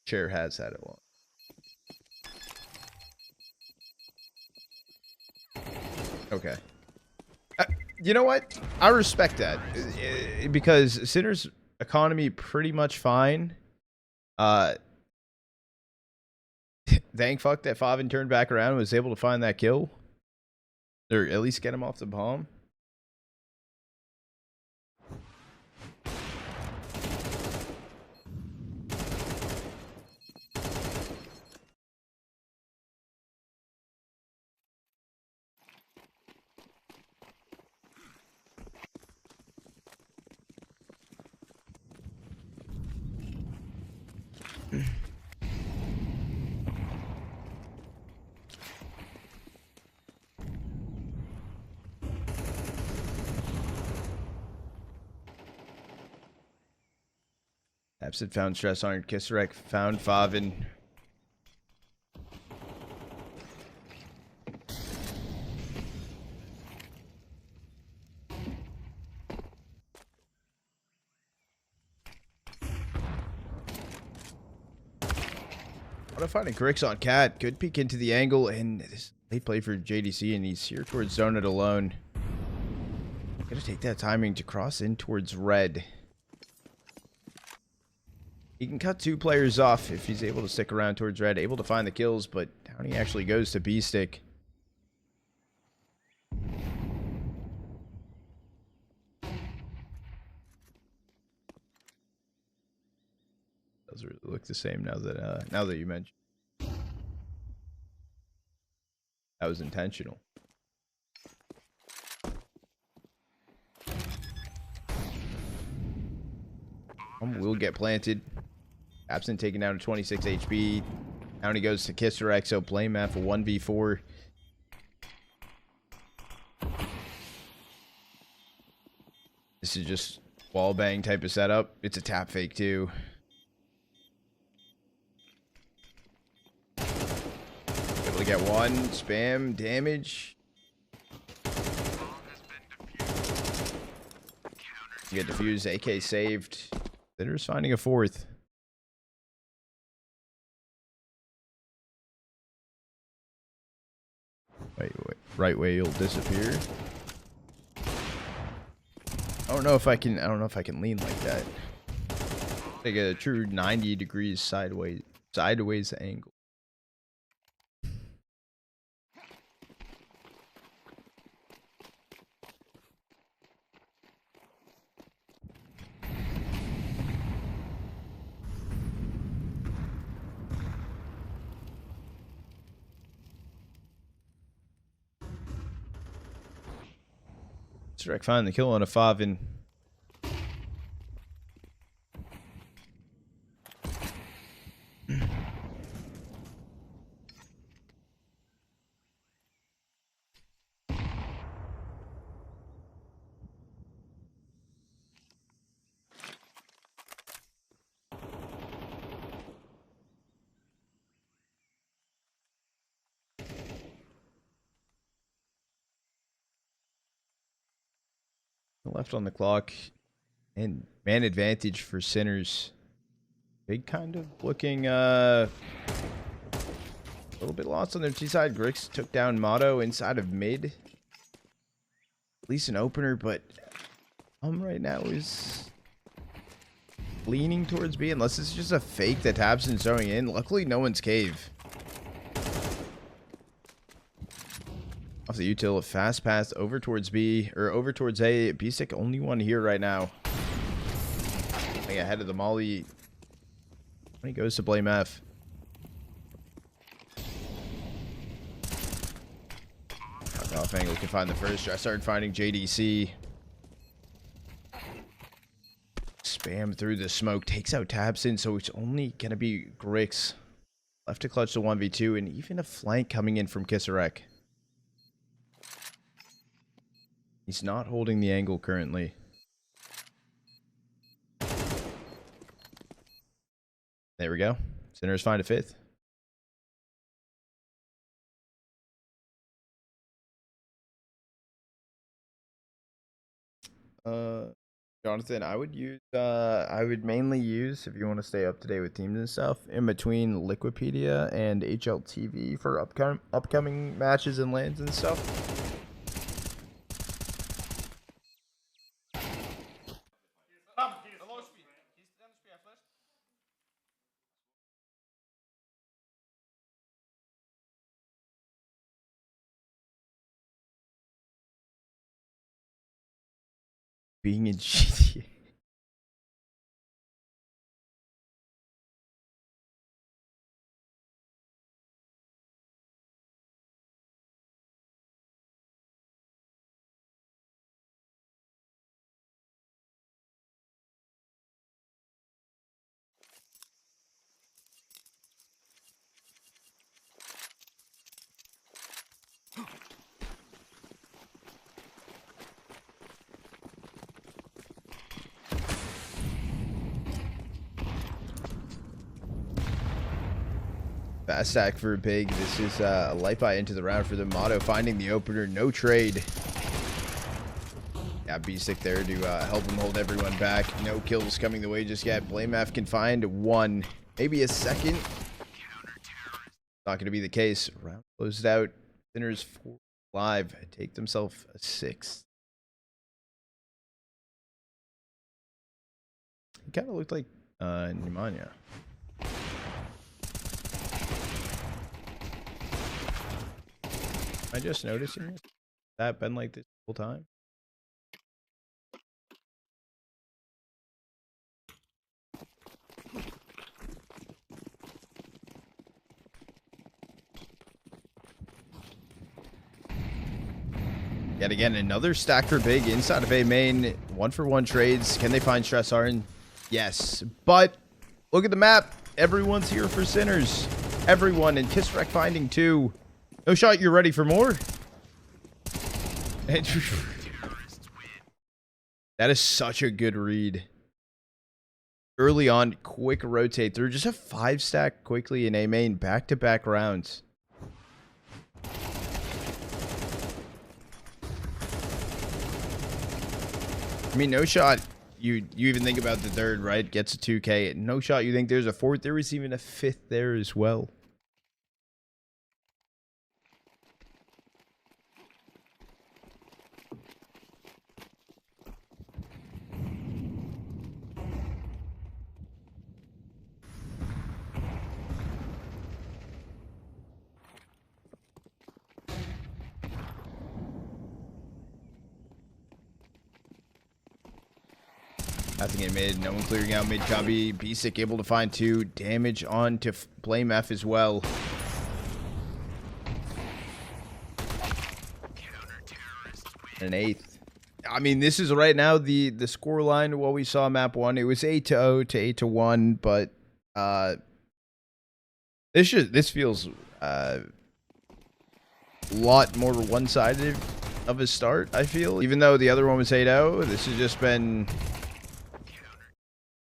Chair has had it long. Okay. You know what? I respect that. Because Sinner's economy pretty much fine. Thank fuck that Favin turned back around and was able to find that kill. Or at least get him off the bomb. tabseN found stressarN, kisserek found Favin. Auto finding Grix on Cat. Good peek into the angle, and this late play for JDC, and he's here towards zone it alone. Gonna take that timing to cross in towards red. He can cut 2 players off if he's able to stick around towards red, able to find the kills, but down he actually goes to beastik. Does really look the same now that you mentioned. That was intentional. Will get planted. tabseN taken down to 26 HP. Down he goes to kisserek, so Blame F a 1v4. This is just wall bang type of setup. It's a tap fake too. Able to get one spam damage. Get defused, AK saved. Sinner's finding a 4th. Wait, right way you'll disappear. I don't know if I can lean like that. Like a true 90 degrees sideways angle. kisserek find the kill on a Favin. Left on the clock, and man advantage for Sinners. Big kind of looking a little bit lost on their T side. Grix took down MoDo inside of mid. At least an opener, but right now is leaning towards B, unless it's just a fake that tabseN's throwing in. Luckily no one's cave. Off the util, a fast pass over towards B, or over towards A. beastik only one here right now. getting ahead of the molly. When he goes to blame F. Off angle can find the first. I started finding JDC. Spam through the smoke. Takes out tabseN, so it's only going to be Grix. Left to clutch the 1v2, and even a flank coming in from kisserek. He's not holding the angle currently. There we go. Sinners find a fifth. Jonathan, I would mainly use, if you want to stay up to date with teams and stuff, in between Liquipedia and HLTV for upcoming matches and lands and stuff. Being in GTA. Fast stack for big. This is a light buy into the round for the MoDo, finding the opener. No trade. Yeah, beastik there to help him hold everyone back. No kills coming the way just yet. BlameF can find one, maybe a second. Not going to be the case. Round closed out. Sinners 4 live. Take themselves a 6. He kind of looked like pneumonia. I just noticing this? That been like this the whole time? Yet again, another stack for big inside of A main. 1-for-1 trades. Can they find stressarN? Yes. But look at the map. Everyone's here for Sinners. Everyone. And kisserek finding 2. No shot, you're ready for more? That is such a good read. Early on, quick rotate through. Just a 5-stack quickly in A main. Back-to-back rounds. I mean, no shot. You even think about the third, right? Gets a 2K. No shot, you think there's a 4th. There was even a 5th there as well. Nothing in mid. No one clearing out mid copy. beastik able to find 2. Damage on to BlameF as well. An 8th. I mean, this is right now the score line. What we saw map 1, it was 8-0 to 8-1, but this feels a lot more one-sided of a start, I feel. Even though the other one was 8-0, this has just been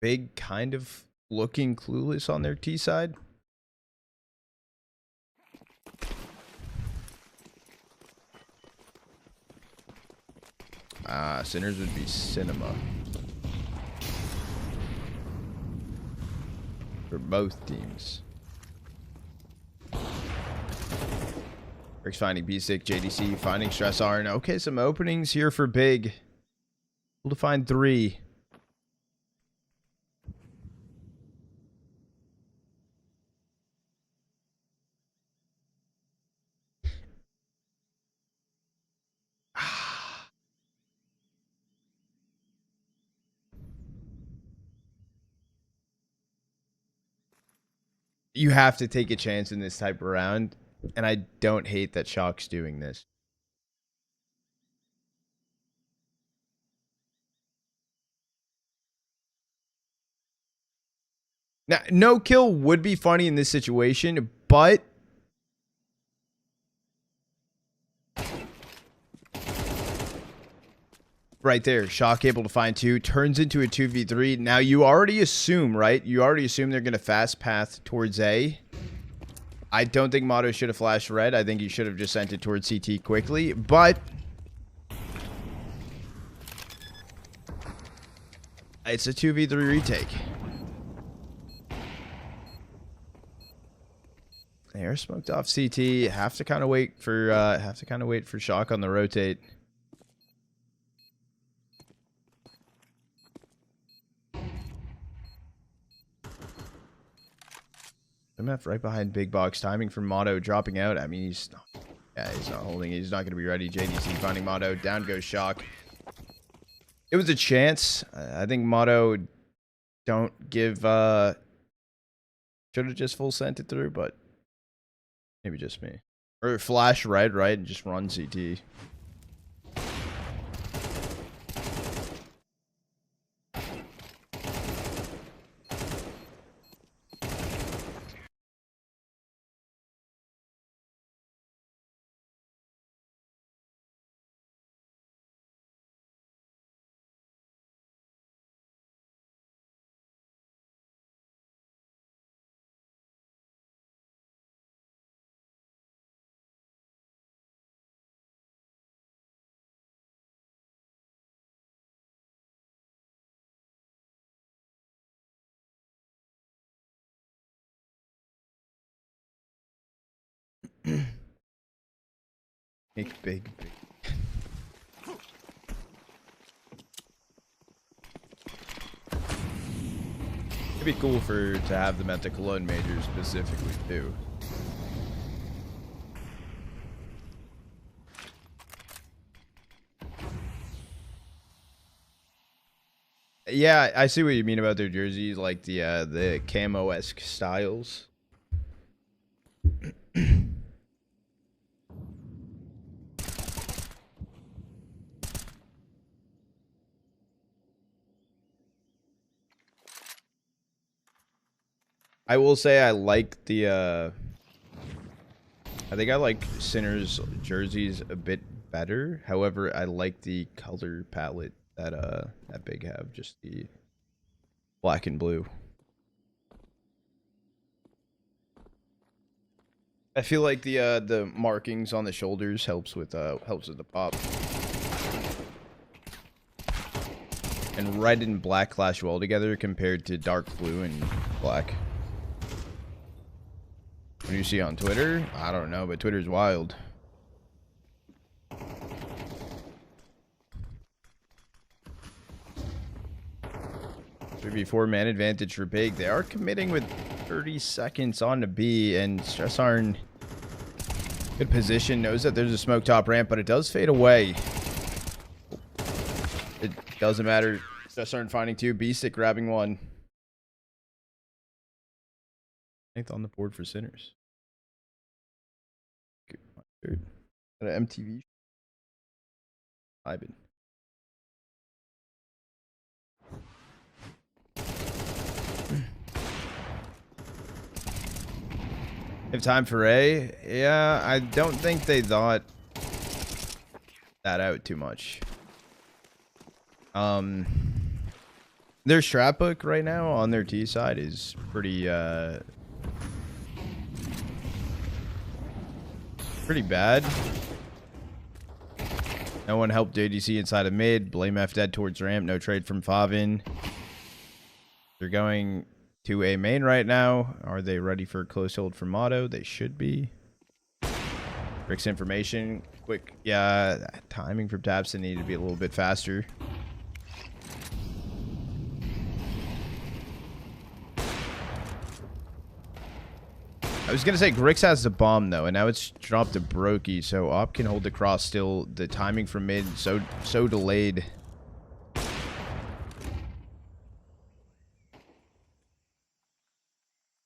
big, kind of looking clueless on their T side. Sinners would be cinema for both teams. Rick's finding beastik, JDC finding stressarN. Okay, some openings here for big. Able to find 3. You have to take a chance in this type of round, and I don't hate that Shock's doing this. Now, no kill would be funny in this situation, but right there, Shock able to find 2, turns into a 2v3. Now, you already assume, right? You already assume they're going to fast path towards A. I don't think MoDo should have flashed red. I think he should have just sent it towards CT quickly, but it's a 2v3 retake. Air smoked off CT. Have to kind of wait for Shock on the rotate. MF right behind big box. Timing for MoDo dropping out. I mean, he's not holding. He's not going to be ready. JDC finding MoDo. Down goes Shock. It was a chance. I think MoDo don't give. Should have just full sent it through, but maybe just me. Or flash red, right, and just run CT. Big. It'd be cool to have them at the Cologne major specifically too. Yeah, I see what you mean about their jerseys, like the camo-esque styles. I will say I like the I think I like Sinner's jerseys a bit better. However, I like the color palette that Big have, just the black and blue. I feel like the markings on the shoulders helps with the pop. And red and black clash well together compared to dark blue and black. What do you see on Twitter? I don't know, but Twitter's wild. 3v4 man advantage for Big. They are committing with 30 seconds on to B, and stressarN, good position, knows that there's a smoke top ramp, but it does fade away. It doesn't matter. stressarN finding 2, beastik grabbing 1. 9th on the board for Sinners. Good. An MTV. Ivan. Have time for A? Yeah, I don't think they thought that out too much. Their strat book right now on their T side is pretty bad. No one helped JDC inside of mid. Blame F dead towards ramp. No trade from Favin. They're going to A main right now. Are they ready for a close hold from MoDo? They should be. Rick's information. Quick. Yeah, timing from tabseN needed to be a little bit faster. I was going to say Grix has the bomb, though, and now it's dropped to Brokey, so Op can hold the cross still. The timing from mid, so delayed.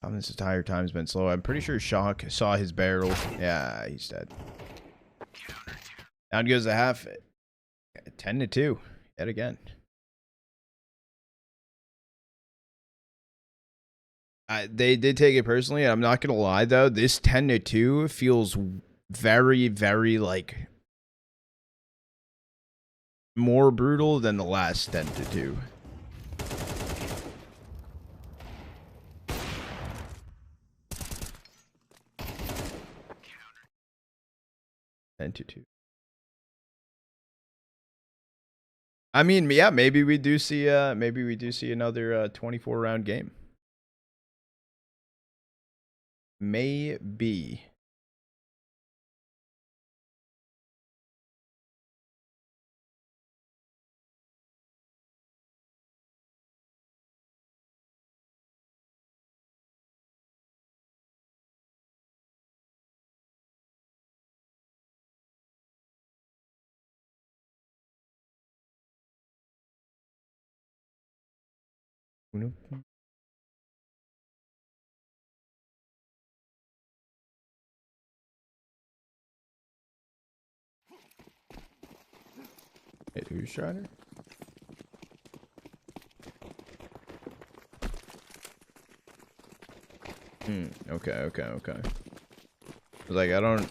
This entire time's been slow. I'm pretty sure Shock saw his barrel. Yeah, he's dead. Down goes the half. 10-2. Yet again. They did take it personally. I'm not gonna lie though. This 10-2 feels very, very like more brutal than the last 10-2. I mean, yeah, maybe we do see another 24 round game. Maybe. Uno. Wait, who's trying to? Okay. Like I don't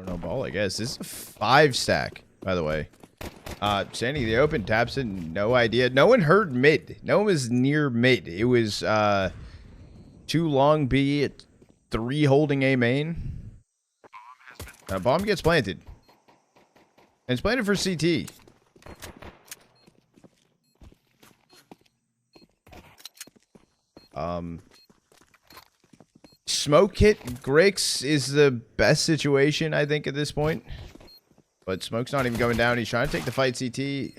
know ball, I guess. This is a 5 stack, by the way. Standing the open, tabseN, no idea. No one heard mid. No one was near mid. It was 2 long B, 3 holding A main. Bomb gets planted. And it's planted for CT. Smoke hit Grix is the best situation, I think, at this point. But Smoke's not even going down. He's trying to take the fight CT.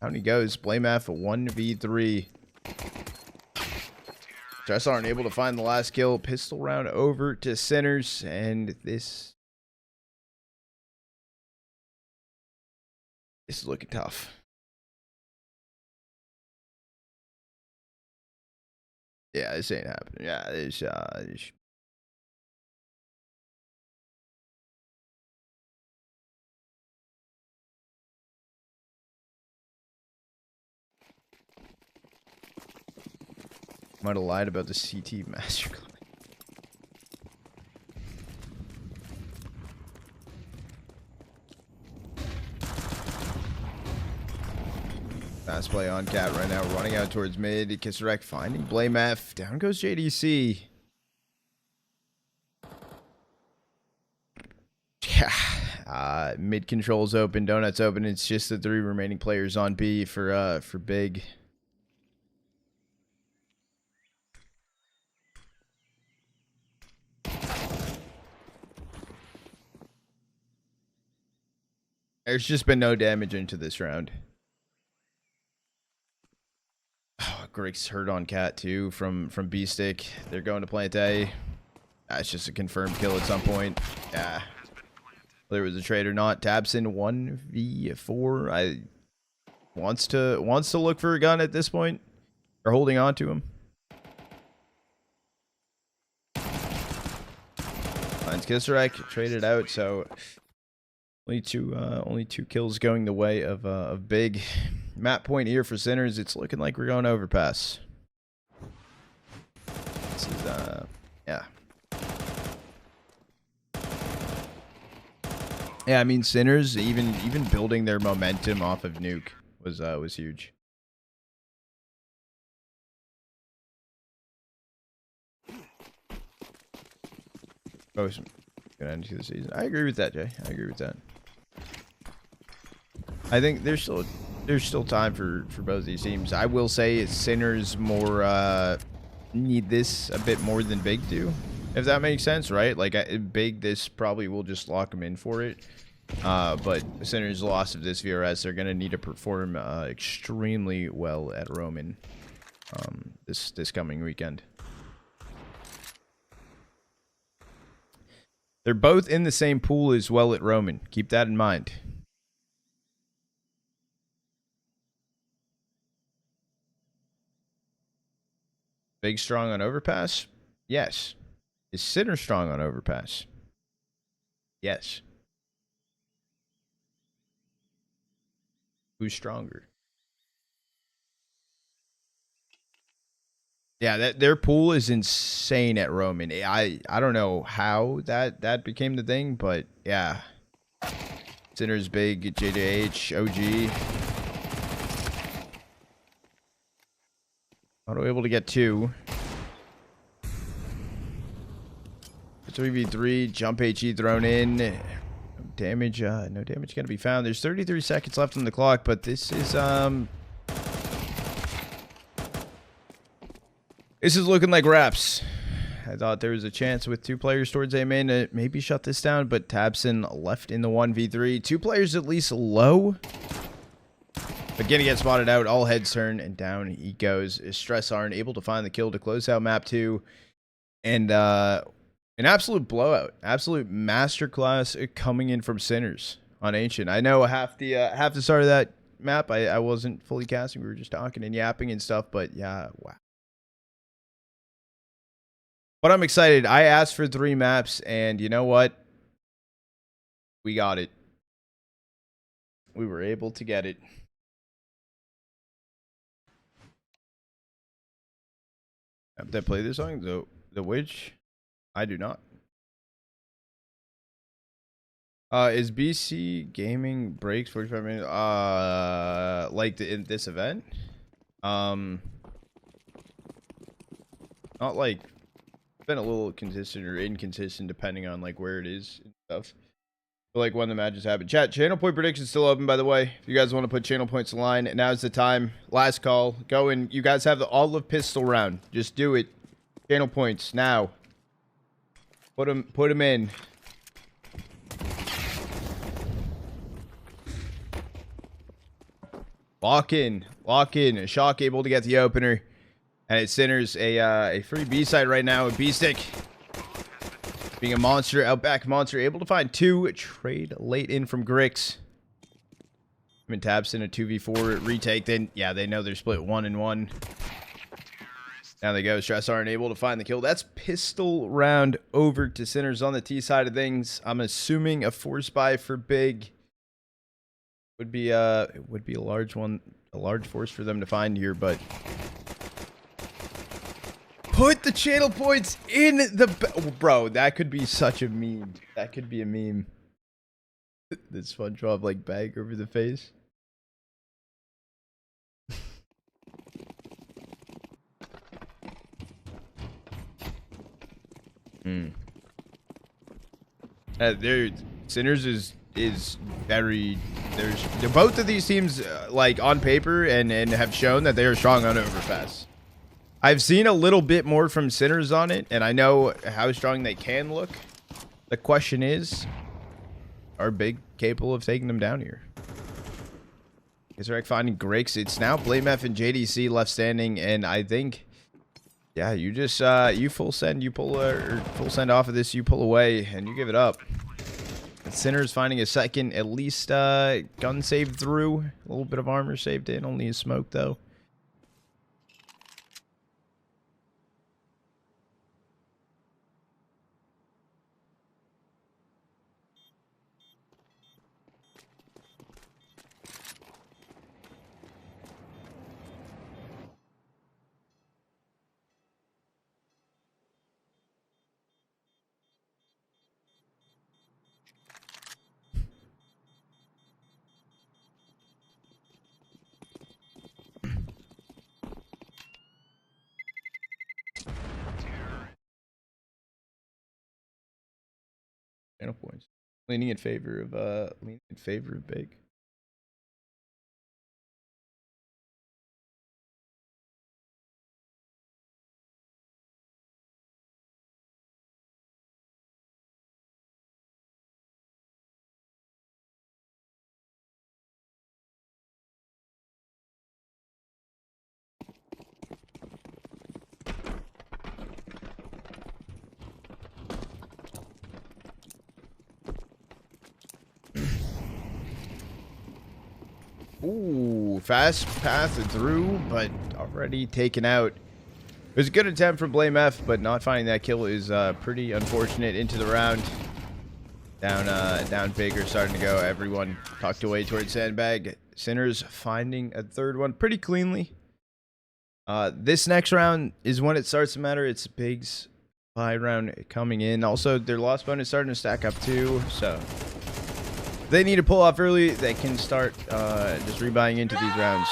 Down he goes. Blame F 1v3. stressarN able to find the last kill. Pistol round over to Sinners. And this is looking tough. Yeah, this ain't happening. Yeah, this might have lied about the CT master class. Fast play on Cat right now, running out towards mid. kisserek finding Blame F. Down goes JDC. Yeah. Mid controls open, donuts open. It's just the 3 remaining players on B for big. There's just been no damage into this round. Oh, Grig's hurt on Cat too from beastik. They're going to plant A. That's just a confirmed kill at some point. Yeah. Whether it was a trade or not. tabseN 1v4. I wants to look for a gun at this point. They're holding on to him. Finds kisserek, traded out, so only two kills going the way of big. Map point here for Sinners. It's looking like we're going Overpass. This is yeah. Yeah, I mean Sinners even building their momentum off of Nuke was huge. Oh, good end to the season. I agree with that, Jay. I agree with that. I think there's still time for both these teams. I will say Sinners more need this a bit more than Big do, if that makes sense, right? Like Big, this probably will just lock them in for it. But Sinners' loss of this VRS, they're gonna need to perform extremely well at Roman this coming weekend. They're both in the same pool as well at Roman. Keep that in mind. Big strong on Overpass? Yes. Is Sinner strong on Overpass? Yes. Who's stronger? Yeah, their pool is insane at Roman. I don't know how that became the thing, but yeah. Sinner's big, JDH, OG. MoDo able to get 2. 3v3, jump HE thrown in. No damage gonna be found. There's 33 seconds left on the clock, but this is looking like wraps. I thought there was a chance with 2 players towards A main to maybe shut this down, but tabseN left in the 1v3. 2 players at least low. But gonna get spotted out. All heads turn, and down he goes. stressarN able to find the kill to close out map 2. And an absolute blowout. Absolute masterclass coming in from Sinners on Ancient. I know half the start of that map I wasn't fully casting. We were just talking and yapping and stuff, but yeah, wow. But I'm excited. I asked for 3 maps, and you know what? We got it. We were able to get it. Have they played this song? The Witch? I do not. Is BC Gaming breaks 45 minutes? Like in this event? Not like, been a little consistent or inconsistent depending on like where it is and stuff. But like when the matches happen. Chat, channel point predictions still open, by the way. If you guys want to put channel points in line, now's the time. Last call. Go and you guys have the olive pistol round. Just do it. Channel points now. Put them in. Lock in. Shock able to get the opener. And it centers a free B side right now with beastik. Being a monster, outback monster, able to find 2. Trade late in from Grix. And tabseN a 2v4 retake. Then yeah, they know they're split 1 and 1. Down they go. stressarN able to find the kill. That's pistol round over to Sinners on the T side of things. I'm assuming a force buy for big would be a large one, a large force for them to find here, but put the channel points in the bro. That could be such a meme. That could be a meme. The SpongeBob like bag over the face. Sinners is very. They're both of these teams like on paper and have shown that they are strong on Overpass. I've seen a little bit more from Sinners on it, and I know how strong they can look. The question is, are Big capable of taking them down here? kisserek finding Grix. It's now BlameF and JDC left standing, and I think, yeah, you just you full send, you pull or full send off of this, you pull away, and you give it up. Sinners finding a second, at least gun saved through, a little bit of armor saved in, only a smoke though. Channel points leaning in favor of big. Ooh, fast path through, but already taken out. It was a good attempt from Blame F, but not finding that kill is pretty unfortunate. Into the round. Down Faker starting to go. Everyone tucked away towards Sandbag. Sinners finding a third one pretty cleanly. This next round is when it starts to matter. It's Big's buy round coming in. Also, their loss bonus starting to stack up too. So if they need to pull off early, they can start just rebuying into these rounds.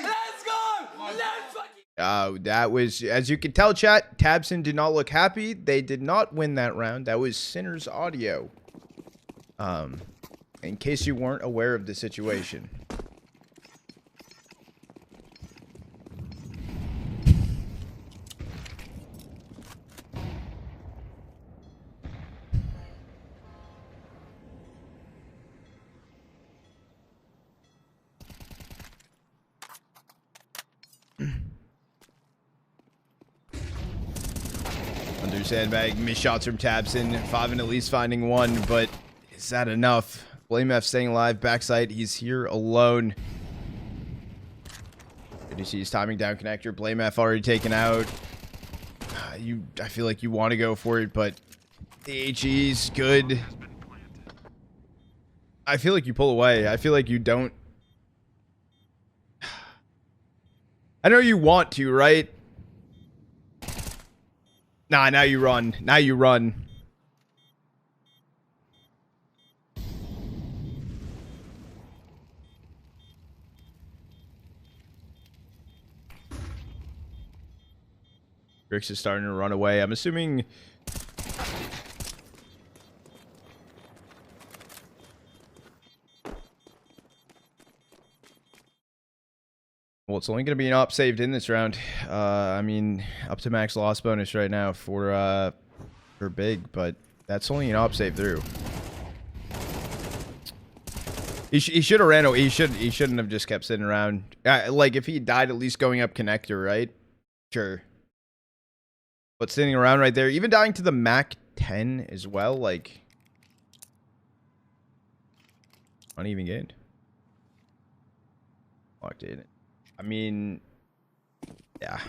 Let's go! Let's fucking... That was, as you can tell, chat, tabseN did not look happy. They did not win that round. That was Sinner's audio. In case you weren't aware of the situation. Under Sandbag, missed shots from tabseN. 5 and at least finding one, but is that enough? Blame F staying alive. Backside, he's here alone. Did you see his timing down connector? Blame F already taken out. I feel like you want to go for it, but the HE's good. I feel like you pull away. I feel like you don't. I know you want to, right? Nah, now you run. Now you run. Grix is starting to run away. I'm assuming... Well, it's only going to be an op saved in this round. I mean, up to max loss bonus right now for Big, but that's only an op save through. He should have ran away. He shouldn't have just kept sitting around. Like, if he died, at least going up connector, right? Sure. But sitting around right there, even dying to the Mac 10 as well, like... Not even good. Locked in. I mean, yeah.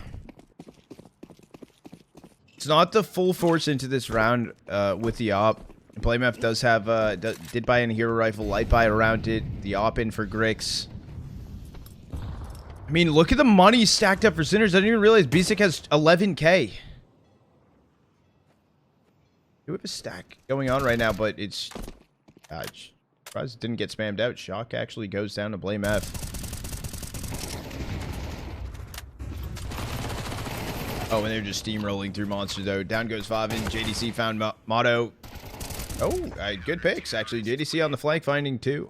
It's not the full force into this round with the op. BlameF does have, did buy in a hero rifle, light buy around it. The op in for Grix. I mean, look at the money stacked up for Sinners. I didn't even realize beastik has 11k. We have a stack going on right now, but it's... surprised it didn't get spammed out. Shock actually goes down to BlameF. Oh, and they're just steamrolling through monster though. Down goes 5 and JDC found MoDo. Oh, good picks actually. JDC on the flank finding 2.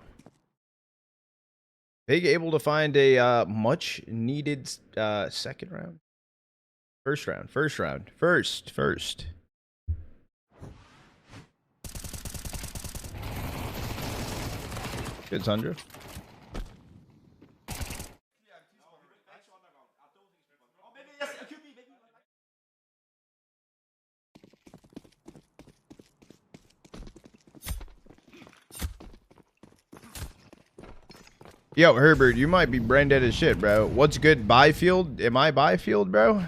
Big able to find a much needed second round. First round. Good Tundra. Yo, Herbert, you might be brain dead as shit, bro. What's good? Byfield? Am I Byfield, bro?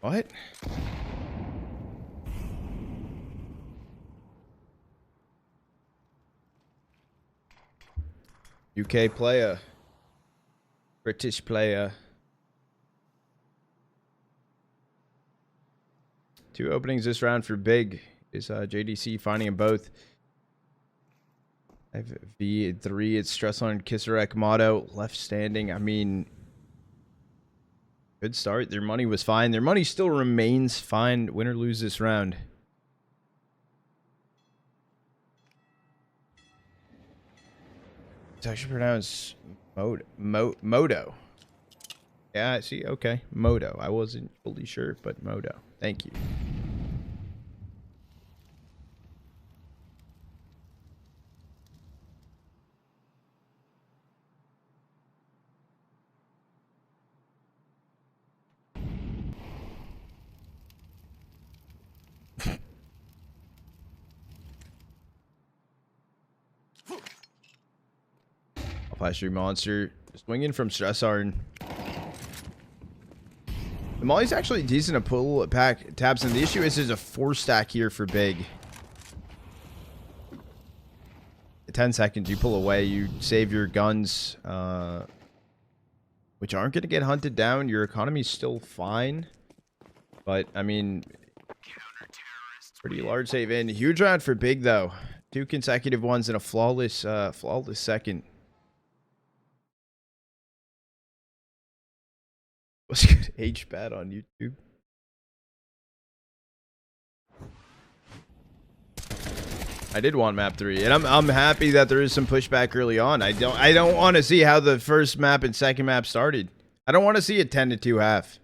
What? UK player. British player. 2 openings this round for Big. Is JDC finding them both. V3, it's stressarN, kisserek, MoDo, left standing. I mean, good start. Their money was fine. Their money still remains fine. Win or lose this round. It's actually pronounced MoDo. Yeah, I see. Okay. MoDo. I wasn't fully sure, but MoDo. Thank you. Flash monster. Swinging from stressarN. The molly's actually decent to pull back tabseN. The issue is there's a 4-stack here for big. 10 seconds, you pull away, you save your guns, which aren't going to get hunted down. Your economy's still fine. But, I mean, pretty large save in. Huge round for big, though. 2 consecutive ones and a flawless second. What's good? H-Bat on YouTube. I did want map 3, and I'm happy that there is some pushback early on. I don't want to see how the first map and second map started. I don't want to see a 10-2 half.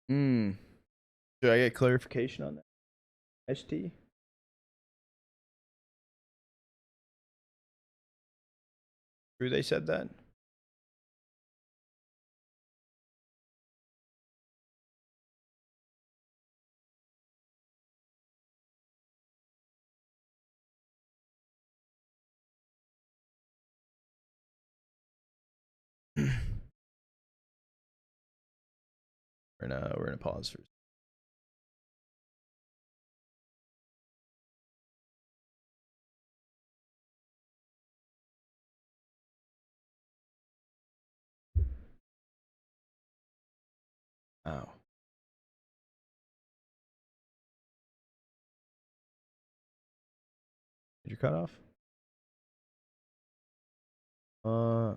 Should I get clarification on that? ST? True, they said that? We're gonna pause for. Oh. Did you cut off? We're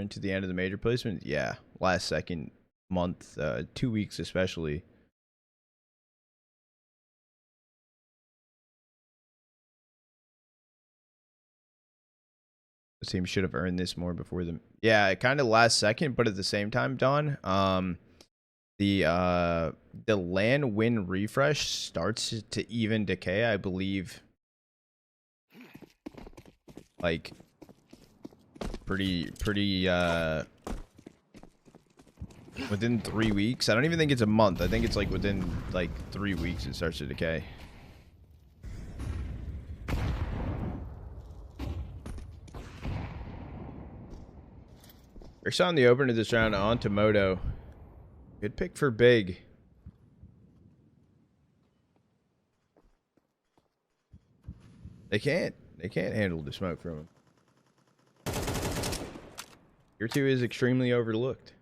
into the end of the major placement. Yeah, last second month, 2 weeks especially. The team should have earned this more before them. Yeah, kind of last second, but at the same time, Don, the land win refresh starts to even decay, I believe. Like pretty within 3 weeks. I don't even think it's a month. I think it's like within like 3 weeks it starts to decay. We're on the opener this round on to MoDo. Good pick for big. They can't handle the smoke from him. Tier 2 is extremely overlooked.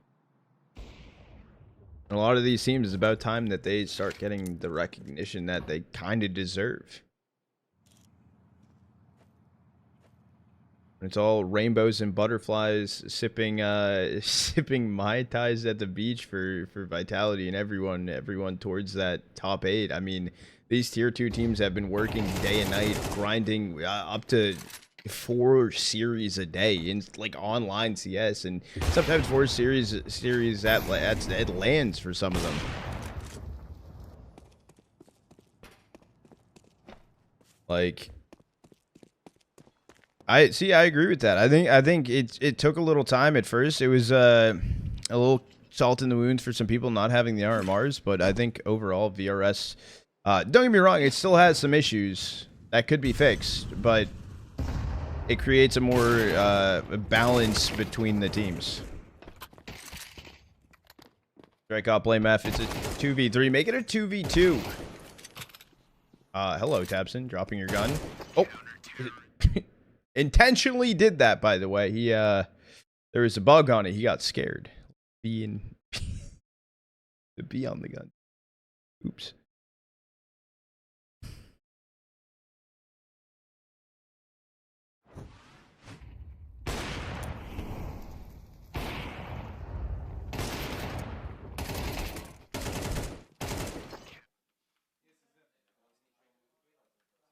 And a lot of these teams, it's about time that they start getting the recognition that they kind of deserve. It's all rainbows and butterflies, sipping Mai Tais at the beach for vitality, and everyone towards that top 8. I mean, these tier 2 teams have been working day and night, grinding up to 4 series a day in like online CS, and sometimes 4 series at lands for some of them. Like, I agree with that. I think it took a little time at first. It was a little salt in the wounds for some people not having the RMRs, but I think overall VRS, don't get me wrong, it still has some issues that could be fixed, but it creates a more balance between the teams. Strike out blame F. It's a 2v3. Make it a 2v2. Hello, tabseN. Dropping your gun. Oh. Intentionally did that, by the way. He there was a bug on it. He got scared. The B on the gun. Oops.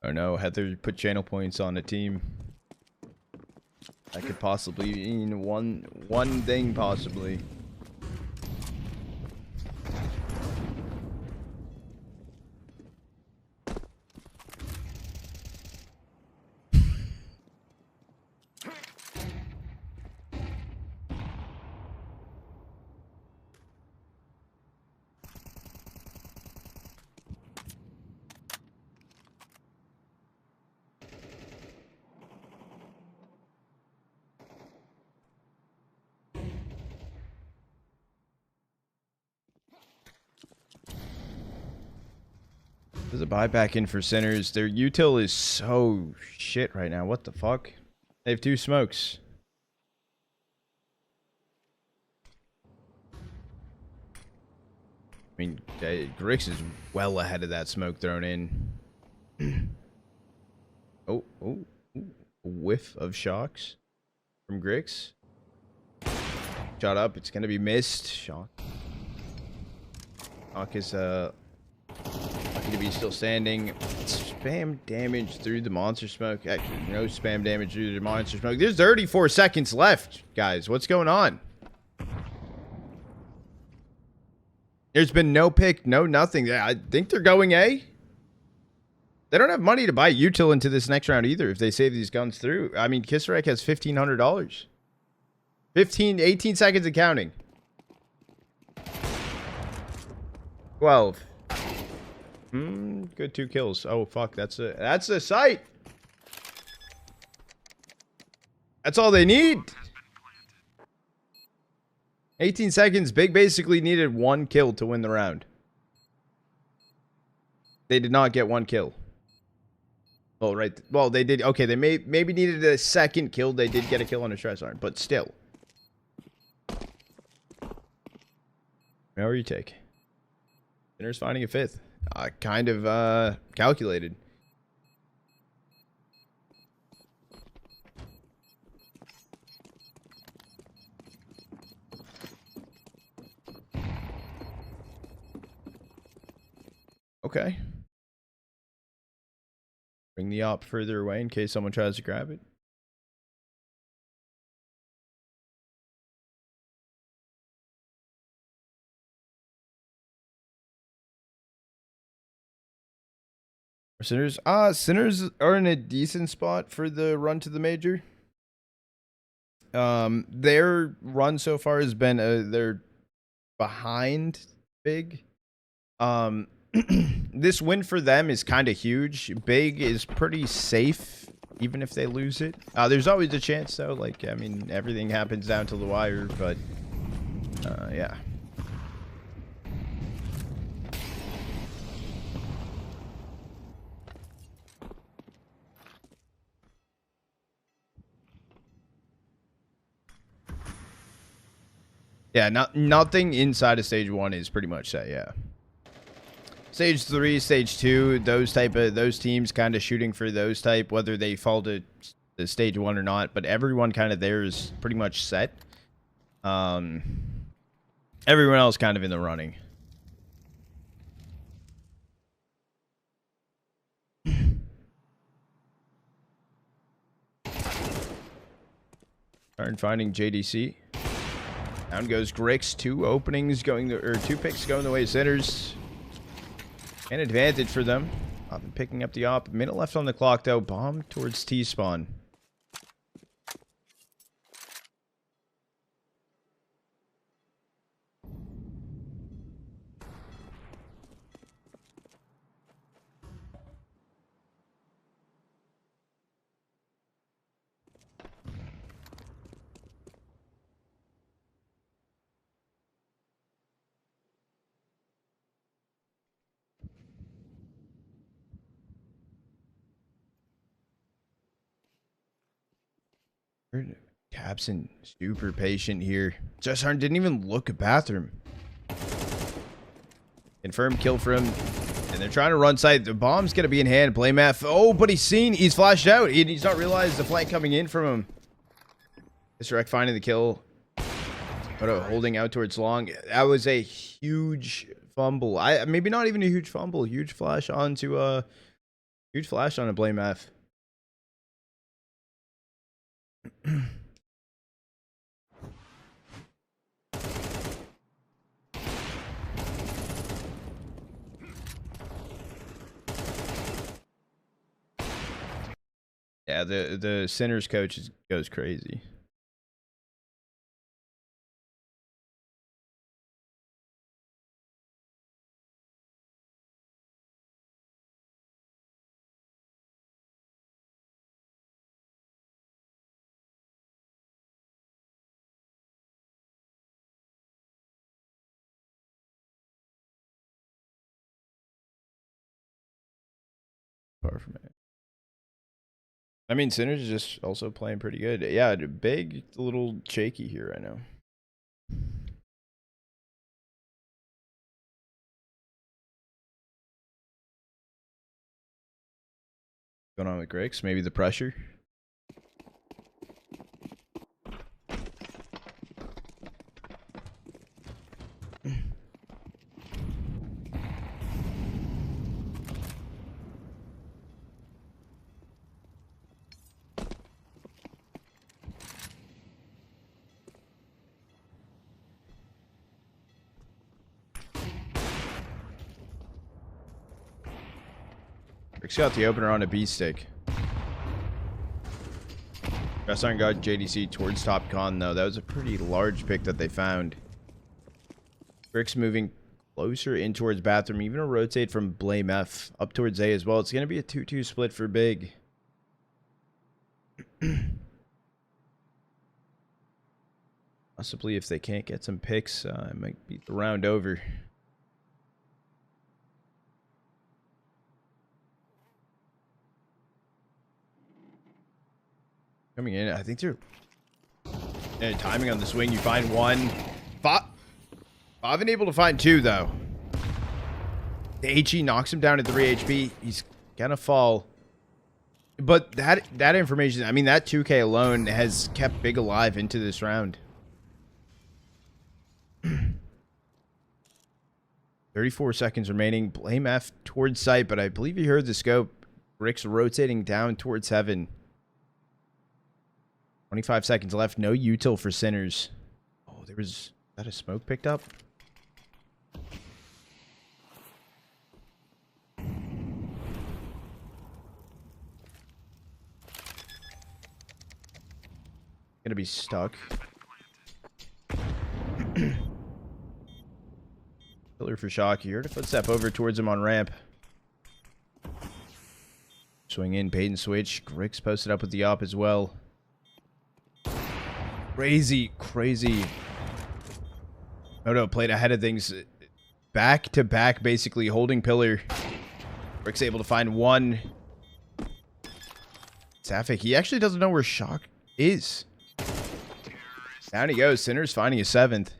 Oh no, Heather put channel points on the team. That could possibly mean one thing, possibly. There's a buyback in for Sinners. Their util is so shit right now. What the fuck? They have 2 smokes. I mean, Grix is well ahead of that smoke thrown in. Oh, a whiff of shocks from Grix. Shot up. It's gonna be missed. Shock. Shock is lucky to be still standing. Spam damage through the monster smoke. Actually, no spam damage through the monster smoke. There's 34 seconds left, guys. What's going on? There's been no pick, no nothing. I think they're going A. They don't have money to buy util into this next round either if they save these guns through. I mean, kisserek has $1,500. 18 seconds and counting. 12. Good 2 kills. Oh fuck, that's a sight. That's all they need. 18 seconds. Big basically needed 1 kill to win the round. They did not get 1 kill. Oh, right. Well, they did. Okay, they maybe needed a 2nd kill. They did get a kill on a stressarN, but still. Whatever you take. Sinner's finding a 5th. Kind of calculated. Okay. Bring the op further away in case someone tries to grab it. Sinners, Sinners are in a decent spot for the run to the major. Their run so far has been they're behind Big. This win for them is kind of huge. Big is pretty safe, even if they lose it. There's always a chance though. Like, I mean, everything happens down to the wire, but yeah. Yeah, nothing inside of stage 1 is pretty much set, yeah. Stage 3, stage 2, those teams kind of shooting for those type, whether they fall to stage 1 or not, but everyone kind of there is pretty much set. Everyone else kind of in the running. Starting finding JDC. Down goes Grix. 2 openings going or 2 picks going the way of Sinners. An advantage for them. Picking up the op. Minute left on the clock though. Bomb towards T-spawn. tabseN super patient here. JBOEN didn't even look at bathroom. Confirmed kill for him. And they're trying to run side. The bomb's going to be in hand. Play math. Oh, but he's seen. He's flashed out. He's not realized the flank coming in from him. kisserek finding the kill. MoDo holding out towards long. That was a huge fumble. Maybe not even a huge fumble. Huge flash onto a blame F. Yeah, the Sinners coach goes crazy. Far from it. I mean, Sinners is just also playing pretty good. Yeah, big, a little shaky here, I know. Going on with Grix? Maybe the pressure? Rick's got the opener on a beastik. stressarN got JDC towards top con, though. That was a pretty large pick that they found. Rick's moving closer in towards bathroom. Even a rotate from Blame F up towards A as well. It's going to be a 2-2 split for Big. Possibly if they can't get some picks, it might beat the round over. Coming in, I think they're timing on the swing. You find one. Faven able to find two, though. The HE knocks him down to 3 HP. He's gonna fall. But that information, I mean, that 2K alone has kept Big alive into this round. 34 seconds remaining. Blame F towards site, but I believe you heard the scope. Rick's rotating down towards heaven. 25 seconds left. No util for Sinners. Oh, is that a smoke picked up? Gonna be stuck. Pillar for shock. You heard a footstep over towards him on ramp. Swing in, bait and switch. Grix posted up with the op as well. Crazy. MoDo played ahead of things. Back to back, basically holding pillar. Rick's able to find one. Sapphic, he actually doesn't know where shock is. Down he goes. Sinners finding a 7th.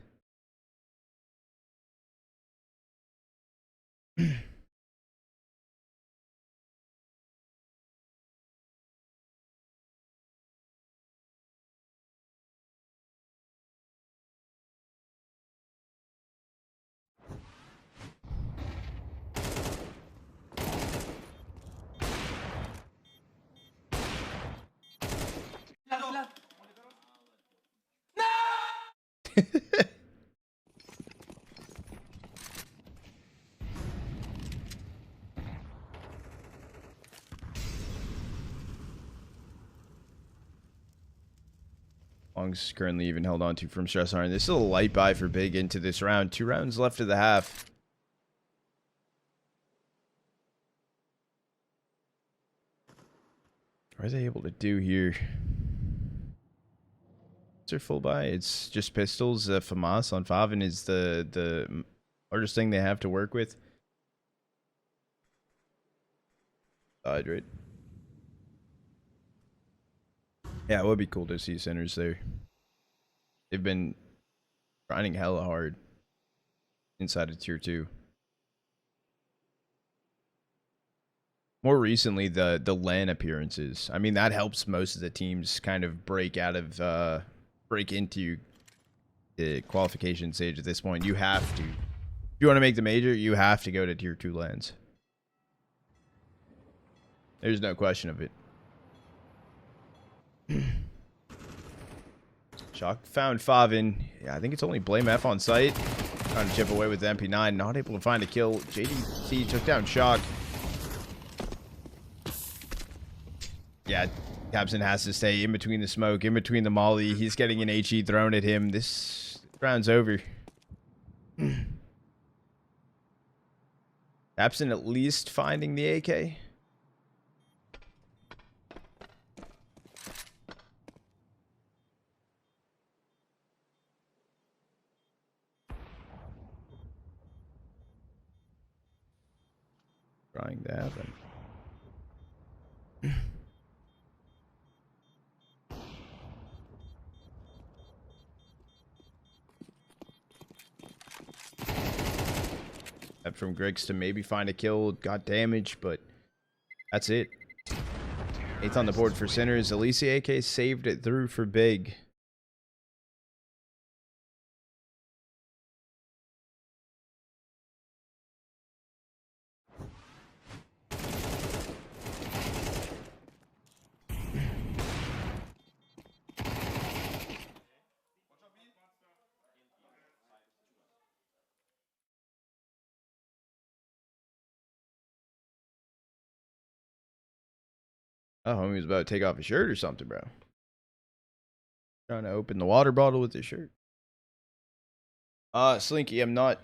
Long's currently even held on to from stressarN. This is a light buy for Big into this round. 2 rounds left of the half. What are they able to do here? It's their full buy. It's just pistols. FAMAS on Faven is the hardest thing they have to work with. Hydrate. Yeah, it would be cool to see Sinners there. They've been grinding hella hard inside of tier 2. More recently, the LAN appearances. I mean, that helps most of the teams kind of break into the qualification stage at this point. You have to. If you want to make the major, you have to go to tier 2 LANs. There's no question of it. Shock found Faven. Yeah, I think it's only Blame F on site. Trying to chip away with the MP9. Not able to find a kill. JDC took down Shock. Yeah, tabseN has to stay in between the smoke, in between the molly. He's getting an HE thrown at him. This round's over. tabseN at least finding the AK. Trying to happen. Up from Griggs to maybe find a kill, got damage, but that's it. 8th on the board for Sinners. Alicia AK saved it through for Big. Oh, homie was about to take off his shirt or something, bro. Trying to open the water bottle with his shirt. Slinky, I'm not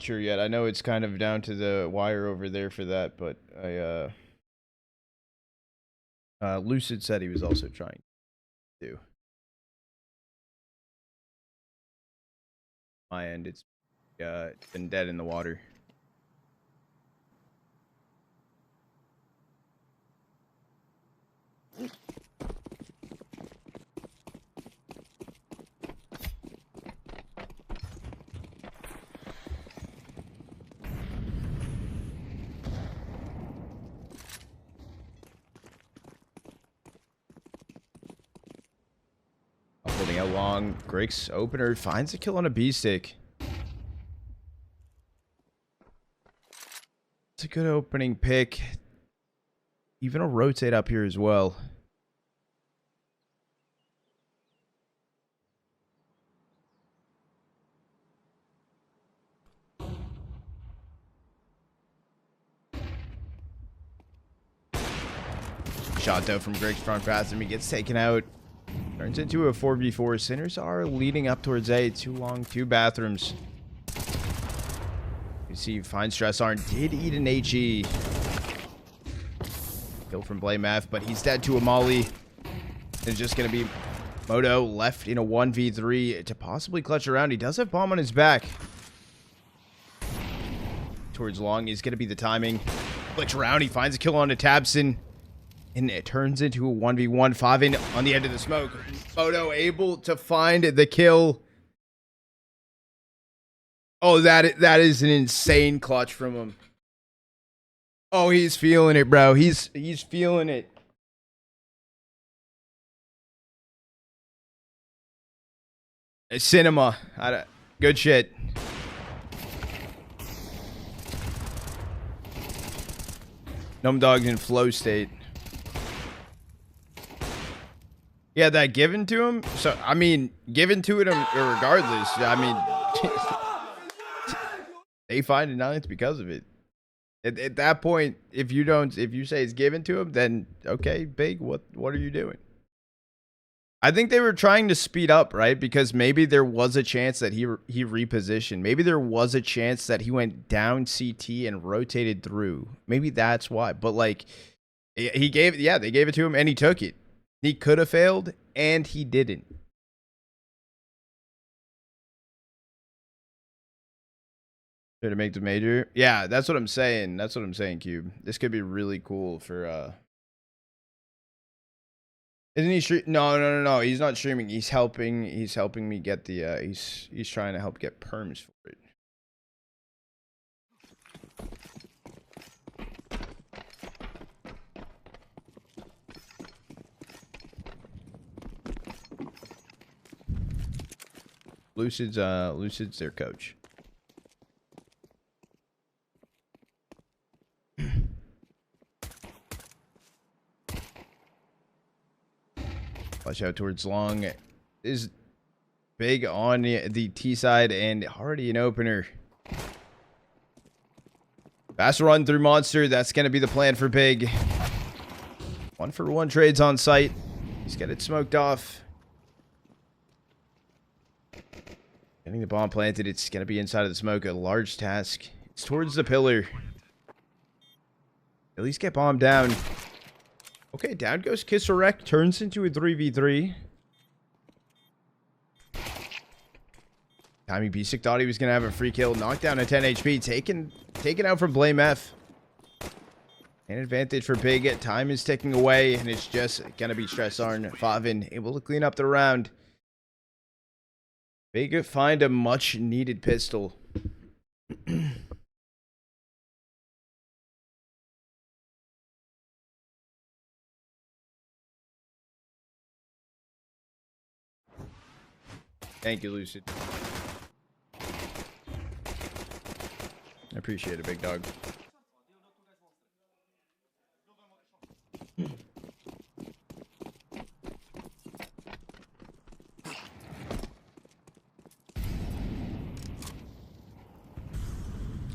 sure yet. I know it's kind of down to the wire over there for that, but Lucid said he was also trying to. My end, it's been dead in the water. Holding out long. Griggs opener finds a kill on a beastik. It's a good opening pick. Even a rotate up here as well. Shot though from Griggs front pass and he gets taken out. Turns into a 4v4. Sinners are leading up towards A. Too long, 2 bathrooms. You see, fine stressarN did eat an HE. Kill from Blame F, but he's dead to a molly. It's just going to be MoDo left in a 1v3 to possibly clutch around. He does have bomb on his back. Towards long is going to be the timing. Glitch around. He finds a kill on a tabseN. And it turns into a 1v1. 5 in on the end of the smoke. MoDo able to find the kill. Oh, that is an insane clutch from him. Oh, he's feeling it, bro. He's feeling it. It's cinema. Good shit. Gnome Dog's in flow state. Yeah, that given to him. So I mean, given to him regardless. I mean, they find it ninth because of it. At that point, if you say it's given to him, then okay, Big. What are you doing? I think they were trying to speed up, right? Because maybe there was a chance that he repositioned. Maybe there was a chance that he went down CT and rotated through. Maybe that's why. But like, they gave it to him and he took it. He could have failed, and he didn't. Try to make the major. Yeah, that's what I'm saying. That's what I'm saying, Cube. This could be really cool for Isn't he stream? No. He's not streaming. He's helping me get the he's trying to help get perms for it. Lucid's their coach. Flash out towards long. Is Big on the T side and already an opener. Fast run through monster. That's going to be the plan for Big. 1-for-1 trades on site. He's got it smoked off. Getting the bomb planted. It's going to be inside of the smoke. A large task. It's towards the pillar. At least get bomb down. Okay, down goes kisserek. Turns into a 3v3. Timing beastik thought he was going to have a free kill. Knocked down at 10 HP. Taken out from beastik. An advantage for Big. Time is ticking away, and it's just going to be stressarN. beastik able to clean up the round. Big find a much needed pistol. Thank you, Lucid. I appreciate it, big dog.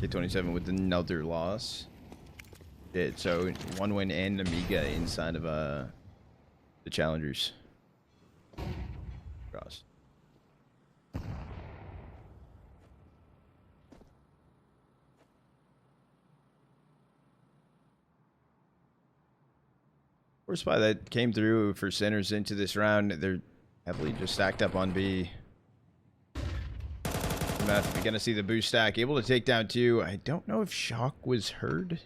K27 with another loss. So 1 win and Amiga inside of the challengers. Cross. First spy that came through for Sinners into this round. They're heavily just stacked up on B. You're gonna see the boost stack. Able to take down 2. I don't know if Shock was heard.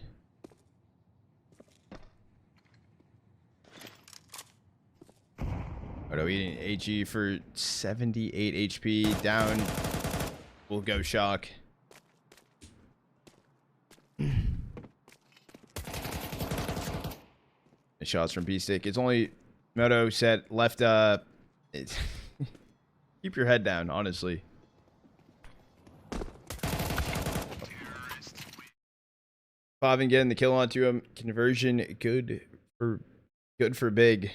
MoDo eating HE for 78 HP. Down. We'll go Shock. Shots from beastik. It's only MoDo set left. Keep your head down, honestly. beastik getting the kill onto him. Conversion good for Big.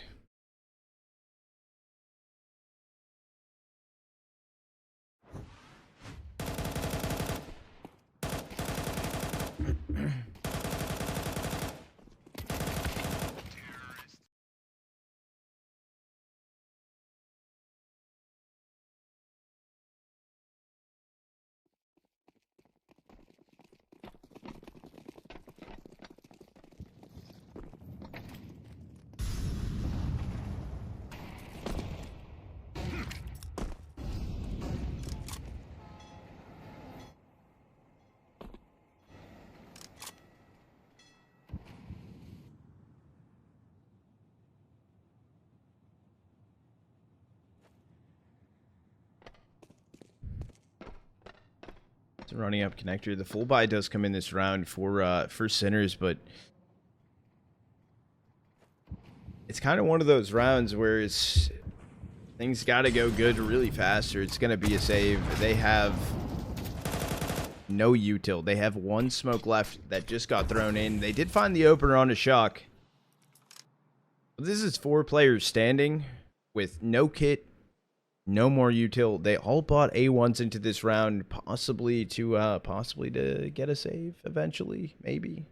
Running up connector. The full buy does come in this round for Sinners, but it's kind of one of those rounds where things got to go good really fast or it's going to be a save. They have no util. They have 1 smoke left that just got thrown in. They did find the opener on a Shock. But this is 4 players standing with no kit. No more util. They all bought A1s into this round, possibly to get a save eventually, maybe.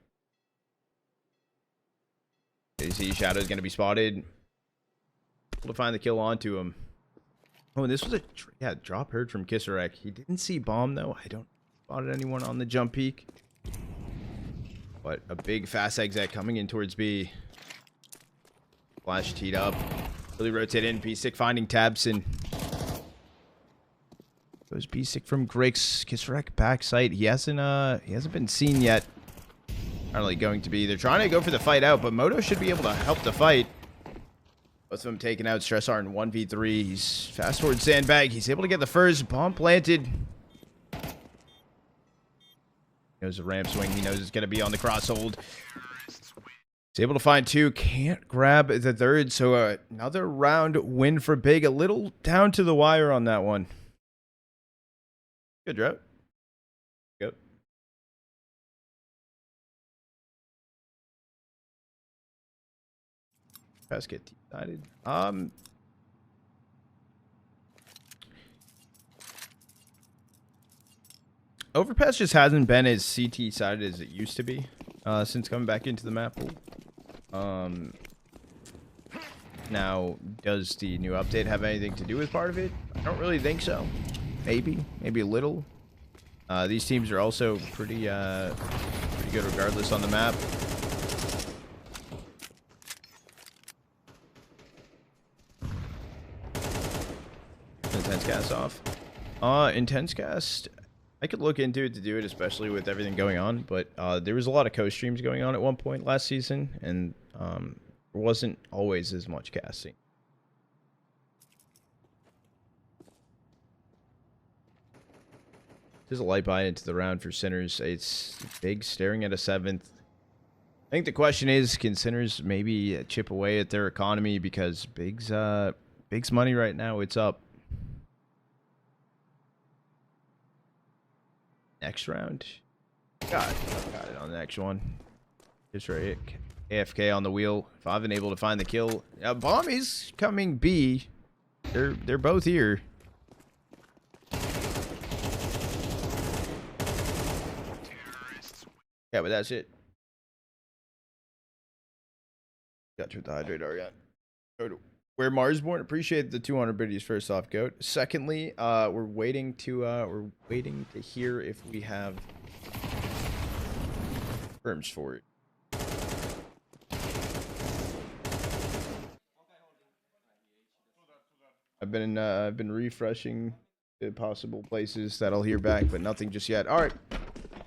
You see Shadow's going to be spotted. Able to find the kill onto him. Oh, and this was a drop heard from kisserek. He didn't see bomb though. I don't spotted anyone on the jump peak. But a big fast exec coming in towards B. Flash teed up. Really rotate in. beastik finding tabseN. Goes beastik from Grix. kisserek backside. He hasn't been seen yet. Apparently going to be. They're trying to go for the fight out, but MoDo should be able to help the fight. Both of them taken out. stressarN 1v3. He's fast forward sandbag. He's able to get the first bomb planted. Knows the ramp swing. He knows it's going to be on the cross hold. He's able to find 2. Can't grab the 3rd. So another round win for Big. A little down to the wire on that one. Good drop. Go. Pass get decided. Overpass just hasn't been as CT sided as it used to be since coming back into the map pool. Now, does the new update have anything to do with part of it? I don't really think so. Maybe a little. These teams are also pretty good regardless on the map. Intense cast off. Intense cast. I could look into it to do it, especially with everything going on. But there was a lot of co-streams going on at one point last season, and there wasn't always as much casting. There's a light buy into the round for Sinners. It's big, staring at a 7th. I think the question is, can Sinners maybe chip away at their economy, because Big's money right now, it's up. Next round. Got it on the next one. Just right. AFK on the wheel. If I've been able to find the kill. Bomb is coming B. They're both here. Yeah, but that's it. Got to the hydrate area. Where Marsborn, appreciate the 200 biddies first off, goat. Secondly, we're waiting to hear if we have firms for it. I've been refreshing the possible places that I'll hear back, but nothing just yet. All right,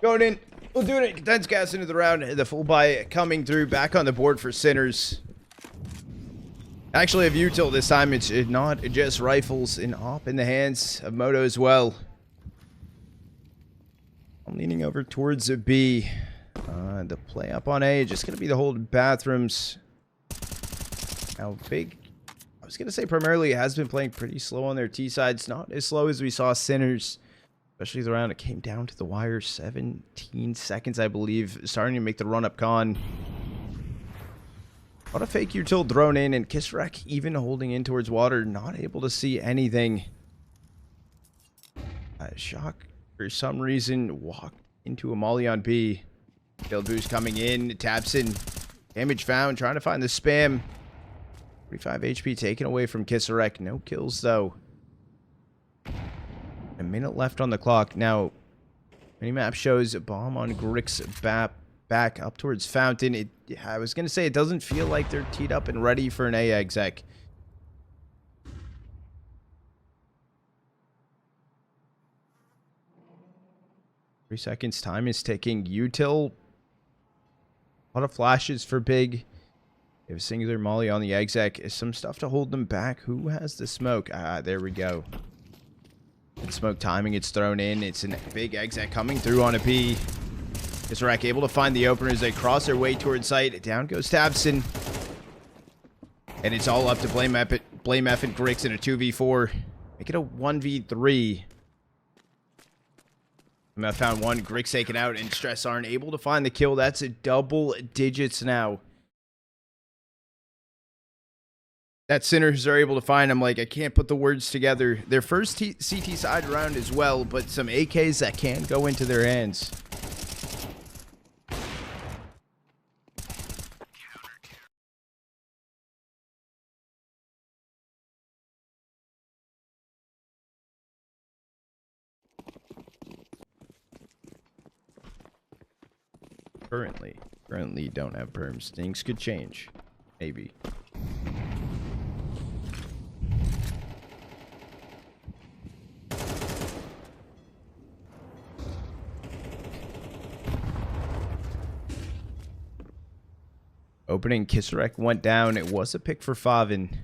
going in. We'll do it. Condense gas into the round. The full buy coming through. Back on the board for Sinners. Actually, a util this time. It's not just rifles. An op in the hands of MoDo as well. I'm leaning over towards a B. The play up on A. Just going to be the hold bathrooms. Now, Big, I was going to say primarily has been playing pretty slow on their T sides. Not as slow as we saw Sinners. Especially the round it came down to the wire. 17 seconds, I believe. Starting to make the run up con. What a fake util thrown in, and kisserek even holding in towards water. Not able to see anything. Shock, for some reason, walked into a molly on B. Build boost coming in. tabseN. Damage found. Trying to find the spam. 45 HP taken away from kisserek. No kills, though. A minute left on the clock. Now, minimap shows a bomb on Grick's back up towards Fountain. I was going to say, it doesn't feel like they're teed up and ready for an A exec. Three seconds. Time is ticking. Util. A lot of flashes for Big. They have a singular molly on the exec. Some stuff to hold them back. Who has the smoke? There we go. And smoke timing, it's thrown in. It's a big exec coming through on a P. kisserek able to find the opener as they cross their way towards site. Down goes tabseN. And it's all up to Blame F and Grix in a 2v4. Make it a 1v3. I found one. Grix taken out, and stressarN able to find the kill. That's a double digits now. That Sinners are able to find. I'm like, I can't put the words together. Their first CT side round as well, but some AKs that can go into their hands. Currently don't have perms. Things could change. Maybe. Opening kisserek went down. It was a pick for Favin.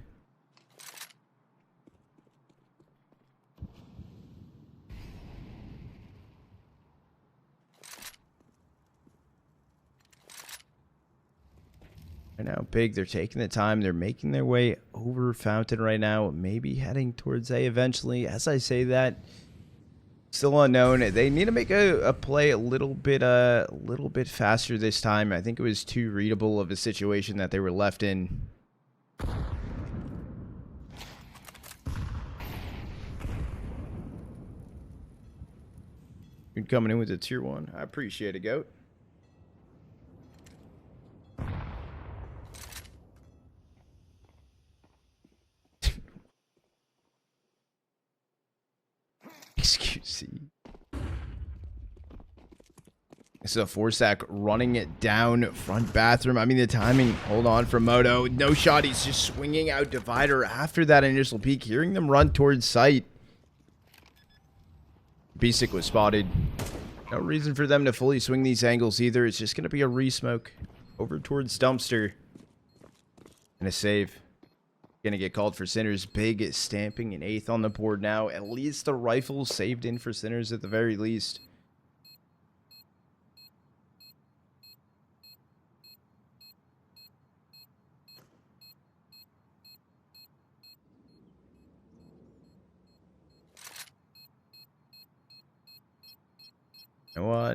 Right now, Big, they're taking the time. They're making their way over Fountain right now. Maybe heading towards A eventually. As I say that, still unknown. They need to make a play a little bit faster this time. I think it was too readable of a situation that they were left in. You're coming in with a tier 1. I appreciate it, goat. This is a 4-stack running it down front bathroom. I mean, the timing, hold on, from MoDo. No shot, he's just swinging out divider after that initial peek, hearing them run towards site. beastik was spotted. No reason for them to fully swing these angles either. It's just going to be a re-smoke over towards dumpster. And a save. Going to get called for Sinners. Big stamping an 8th on the board now. At least the rifle saved in for Sinners at the very least.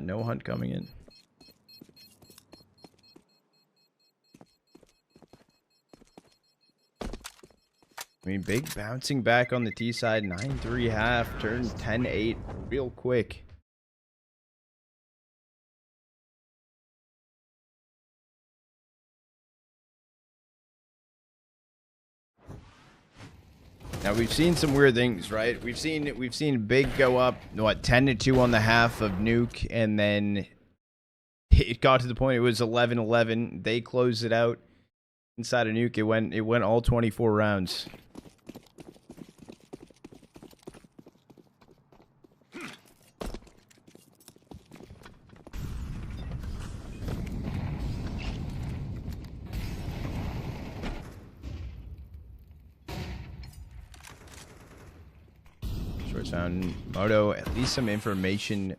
No hunt coming in. I mean, big bouncing back on the T side. 9-3 half, turn 10-8 real quick. Now we've seen some weird things, right? We've seen big go up, what, 10-2 on the half of Nuke, and then it got to the point it was 11-11. They closed it out inside of Nuke. It went all 24 rounds. Found MoDo, at least some information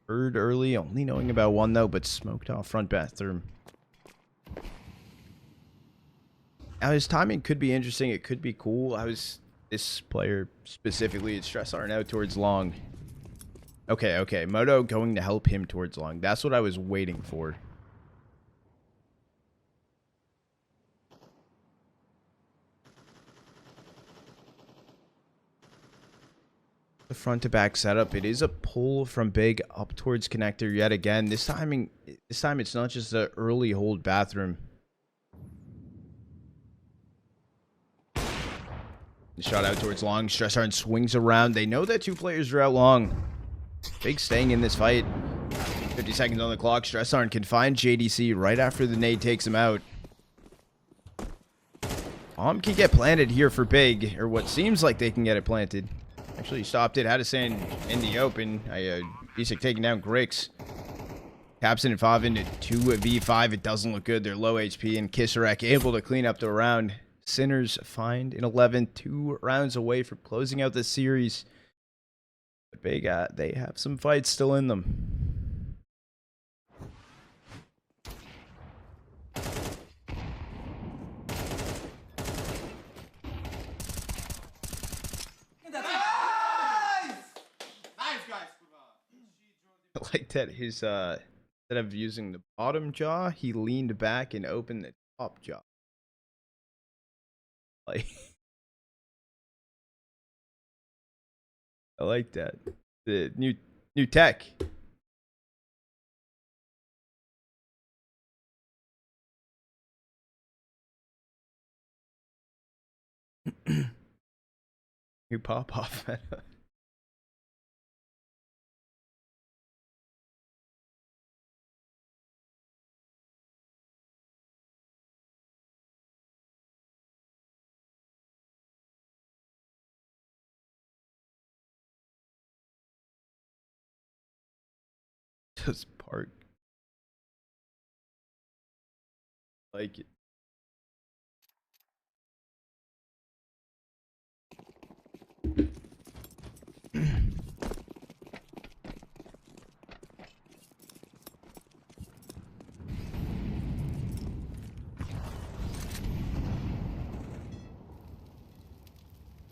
heard early, only knowing about one though, but smoked off front bathroom. Now his timing could be interesting, it could be cool. This player specifically, it's stressarN out towards long. Okay, MoDo going to help him towards long. That's what I was waiting for. The front to back setup. It is a pull from big up towards connector yet again. This time it's not just an early hold bathroom. Shot out towards long. stressarN swings around. They know that 2 players are out long. Big staying in this fight. 50 seconds on the clock. stressarN can find JDC right after the nade takes him out. Bomb can get planted here for big, or what seems like they can get it planted. Actually stopped it. tabseN in the open. beastik taking down Grix. tabseN and 5 into 2v5. It doesn't look good. They're low HP. And kisserek able to clean up the round. Sinners find in 11. 2 rounds away from closing out this series. But they have some fights still in them. I like that his instead of using the bottom jaw, he leaned back and opened the top jaw. Like, I like that. The new tech. New pop off meta. Just park. Like it.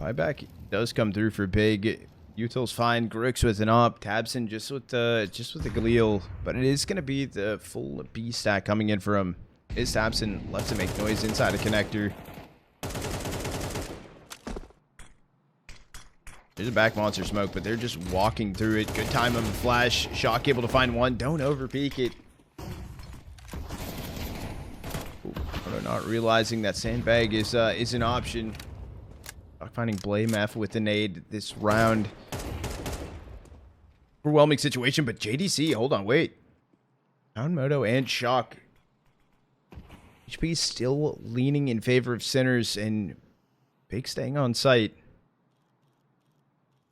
Buyback does come through for big. Util's fine. Grix with an op. tabseN just with the Galil. But it is going to be the full B stack coming in for him. Is tabseN left to make noise inside a connector. There's a back monster smoke, but they're just walking through it. Good time of a flash. Shock able to find one. Don't overpeak it. Ooh, not realizing that sandbag is an option. Finding Blame F with the nade this round. Overwhelming situation, but JDC, hold on, wait. Found MoDo and Shock. HP still leaning in favor of Sinners and Big staying on site.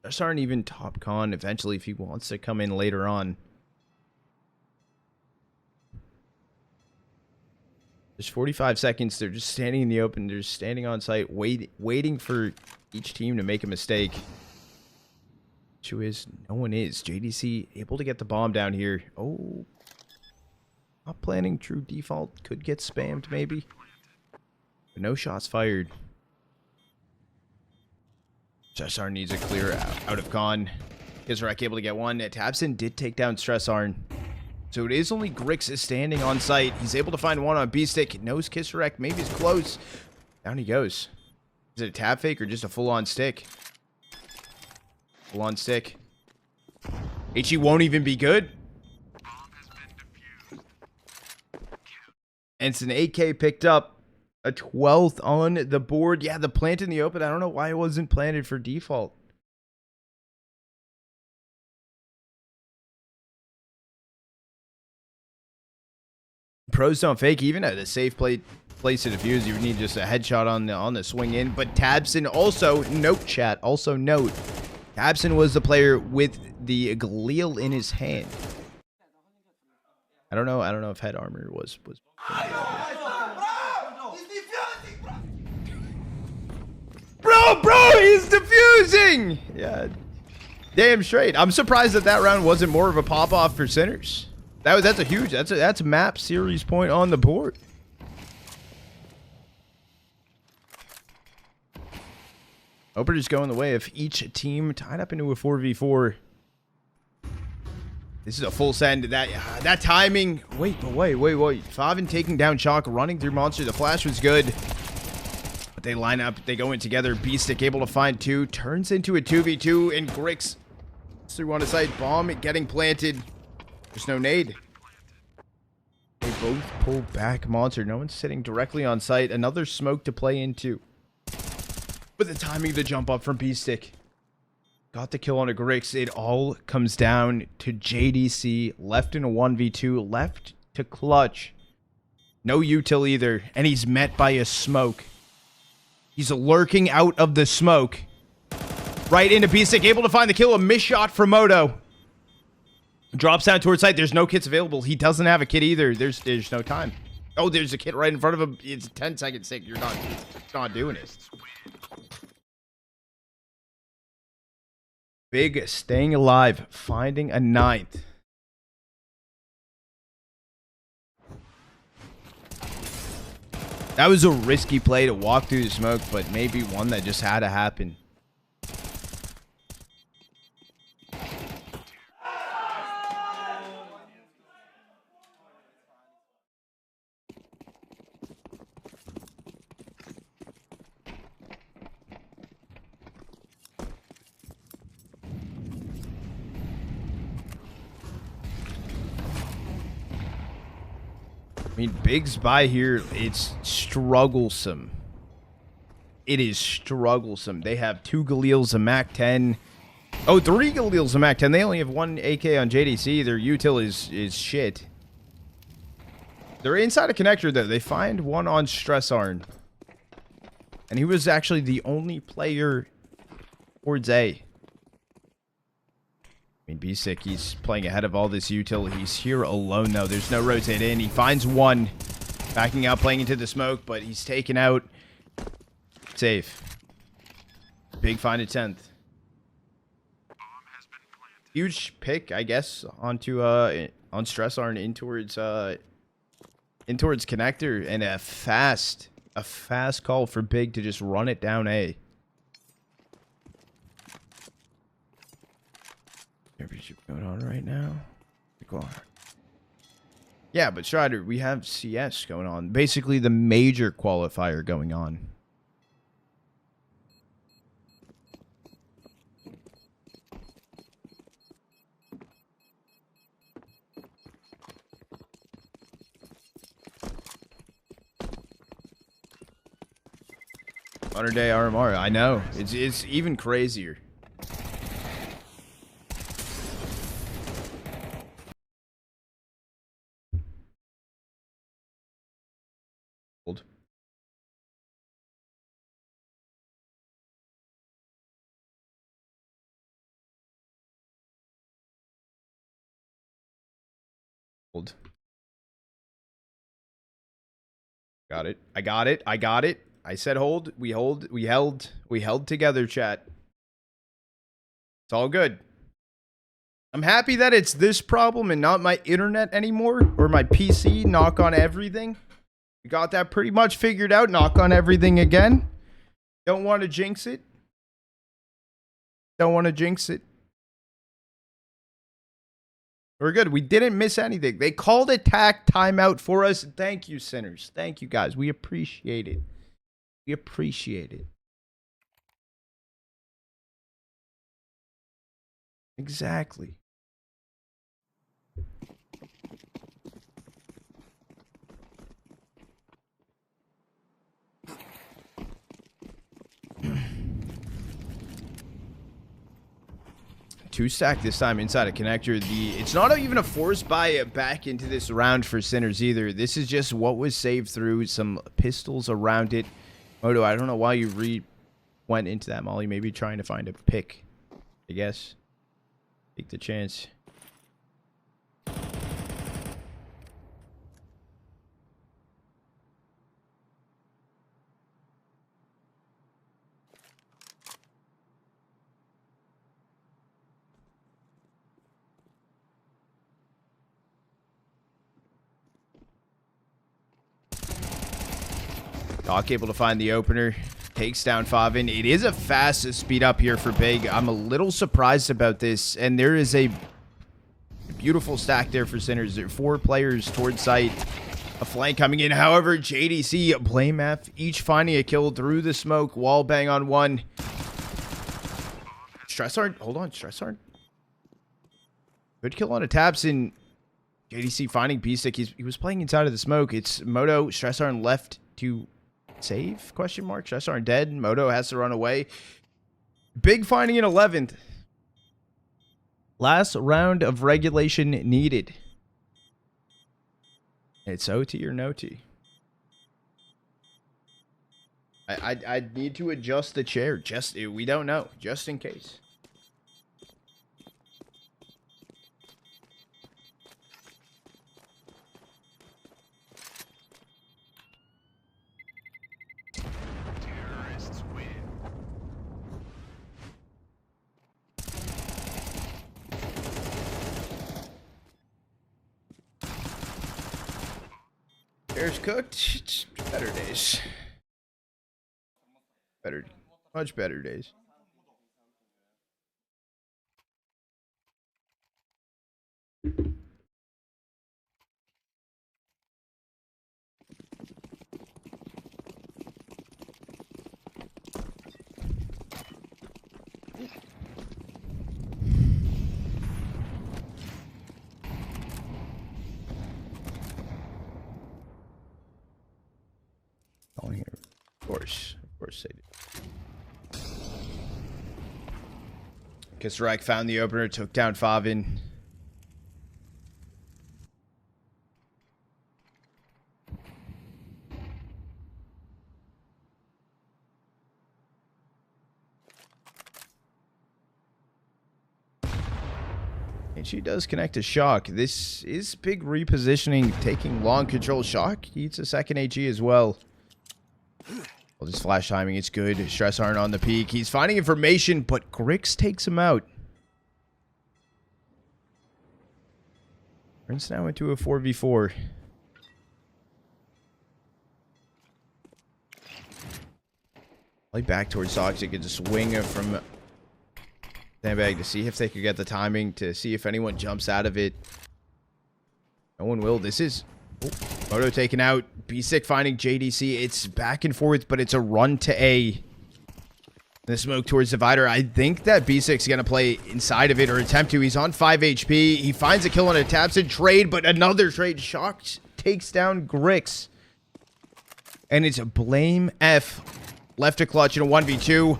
stressarN even top con eventually if he wants to come in later on. There's 45 seconds. They're just standing in the open. They're just standing on site, waiting for each team to make a mistake. Issue is, no one is. JDC able to get the bomb down here. Oh. Not planning. True default. Could get spammed, maybe. But no shots fired. stressarN needs a clear out of con. kisserek able to get one. tabseN did take down stressarN. So it is only Grix is standing on site. He's able to find one on beastik. Knows kisserek. Maybe it's close. Down he goes. Is it a tab fake or just a full-on stick? Full-on stick. HE won't even be good. And it's an AK picked up. A 12th on the board. Yeah, the plant in the open. I don't know why it wasn't planted for default. Pros don't fake. Even at a safe place to defuse, you would need just a headshot on the swing in. But tabseN also, note chat, also note, tabseN was the player with the Galil in his hand. I don't know if head armor was Bro, he's defusing! Yeah. Damn straight. I'm surprised that round wasn't more of a pop-off for Sinners. That's a huge, that's a map series point on the board. Openers going the way of each team tied up into a 4v4. This is a full send. That timing. Wait. Favin taking down Shock, running through Monster. The flash was good. But they line up. They go in together. beastik able to find two. Turns into a 2v2. And Grix through on his side. Bomb getting planted. There's no nade. They both pull back Monster. No one's sitting directly on site. Another smoke to play into. But the timing of the jump up from beastik. Got the kill on a Grix. It all comes down to JDC. Left in a 1v2. Left to clutch. No util either. And he's met by a smoke. He's lurking out of the smoke. Right into beastik. Able to find the kill. A miss shot from MoDo. Drops down towards site. There's no kits available. He doesn't have a kit either. There's no time. Oh, there's a kit right in front of him. It's a 10-second stick. You're not doing it. Big staying alive, finding a 9th. That was a risky play to walk through the smoke, but maybe one that just had to happen. I mean, Big's by here, it's strugglesome. It is strugglesome. They have 2 Galils, a Mac 10. Oh, 3 Galils, a Mac 10. They only have 1 AK on JDC. Their util is shit. They're inside a connector, though. They find one on stressarN. And he was actually the only player towards A. I mean, beastik, he's playing ahead of all this util. He's here alone, though. There's no rotate in. He finds one. Backing out, playing into the smoke, but he's taken out. Safe. Big find a 10th. Huge pick, I guess, onto on stressarN in towards connector, and a fast call for Big to just run it down A. Championship going on right now. Yeah, but Strider, we have CS going on. Basically the major qualifier going on. Day RMR. I know. It's even crazier. Hold. Hold. Got it. I got it. I got it. I said hold. We hold. We held. We held together, chat. It's all good. I'm happy that it's this problem and not my internet anymore or my PC. Knock on everything. We got that pretty much figured out. Knock on everything again. Don't want to jinx it. Don't want to jinx it. We're good. We didn't miss anything. They called attack timeout for us. Thank you, sinners. Thank you, guys. We appreciate it. We appreciate it. Exactly. Two stack this time inside a connector. It's not even a force buy back into this round for sinners either. This is just what was saved through some pistols around it. MoDo, I don't know why you went into that molly. Maybe trying to find a pick, I guess. Take the chance. Doc able to find the opener. Takes down Favin. It is a fast speed up here for Big. I'm a little surprised about this. And there is a beautiful stack there for Sinners. There are 4 players towards site. A flank coming in. However, JDC, Blame F, each finding a kill through the smoke. Wall bang on one. stressarN. Hold on. stressarN. Good kill on a tabseN. JDC finding beastik. He was playing inside of the smoke. It's MoDo. stressarN left to save? Question mark. stressarN dead. MoDo has to run away. Big finding in 11th. Last round of regulation needed. It's OT or no T. I need to adjust the chair. We don't know. Just in case. Terrorists win. Chair's cooked. It's better days. Much better days. Calling here. Of course they did. kisserek found the opener, took down Favin. And she does connect a shock. This is big repositioning, taking long control. Shock eats a second HE as well. Well, just flash timing. It's good. stressarN on the peak. He's finding information, but Grix takes him out. Prince now into a 4v4. Like back towards Toxic and just swing from sandbag to see if they could get the timing, to see if anyone jumps out of it. No one will. This is MoDo taken out. beastik finding JDC. It's back and forth, but it's a run to A. The smoke towards Divider. I think that beastik's going to play inside of it, or attempt to. He's on 5 HP. He finds a kill on a tabseN trade, but another trade. Shock takes down Grix. And it's a Blame F. Left to clutch in a 1v2.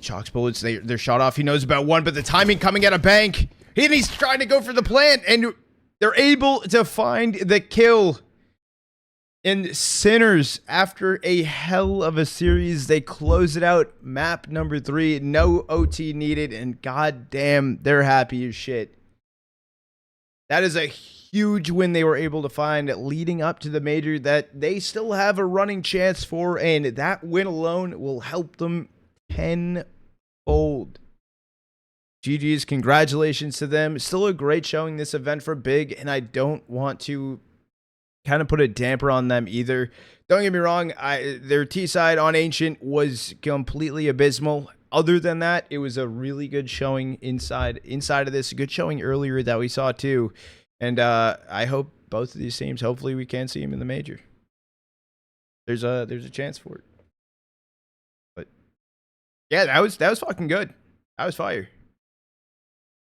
Shock's bullets, they're shot off. He knows about one, but the timing coming out of bank. And he's trying to go for the plant, and they're able to find the kill. And Sinners, after a hell of a series, they close it out. Map number 3, no OT needed, and goddamn, they're happy as shit. That is a huge win they were able to find leading up to the major that they still have a running chance for, and that win alone will help them tenfold. GG's, congratulations to them. Still a great showing this event for Big, and I don't want to kind of put a damper on them either. Don't get me wrong, their T side on Ancient was completely abysmal. Other than that, it was a really good showing inside of this. A good showing earlier that we saw too. And I hope both of these teams, hopefully we can see them in the major. There's a chance for it. But yeah, that was fucking good. That was fire.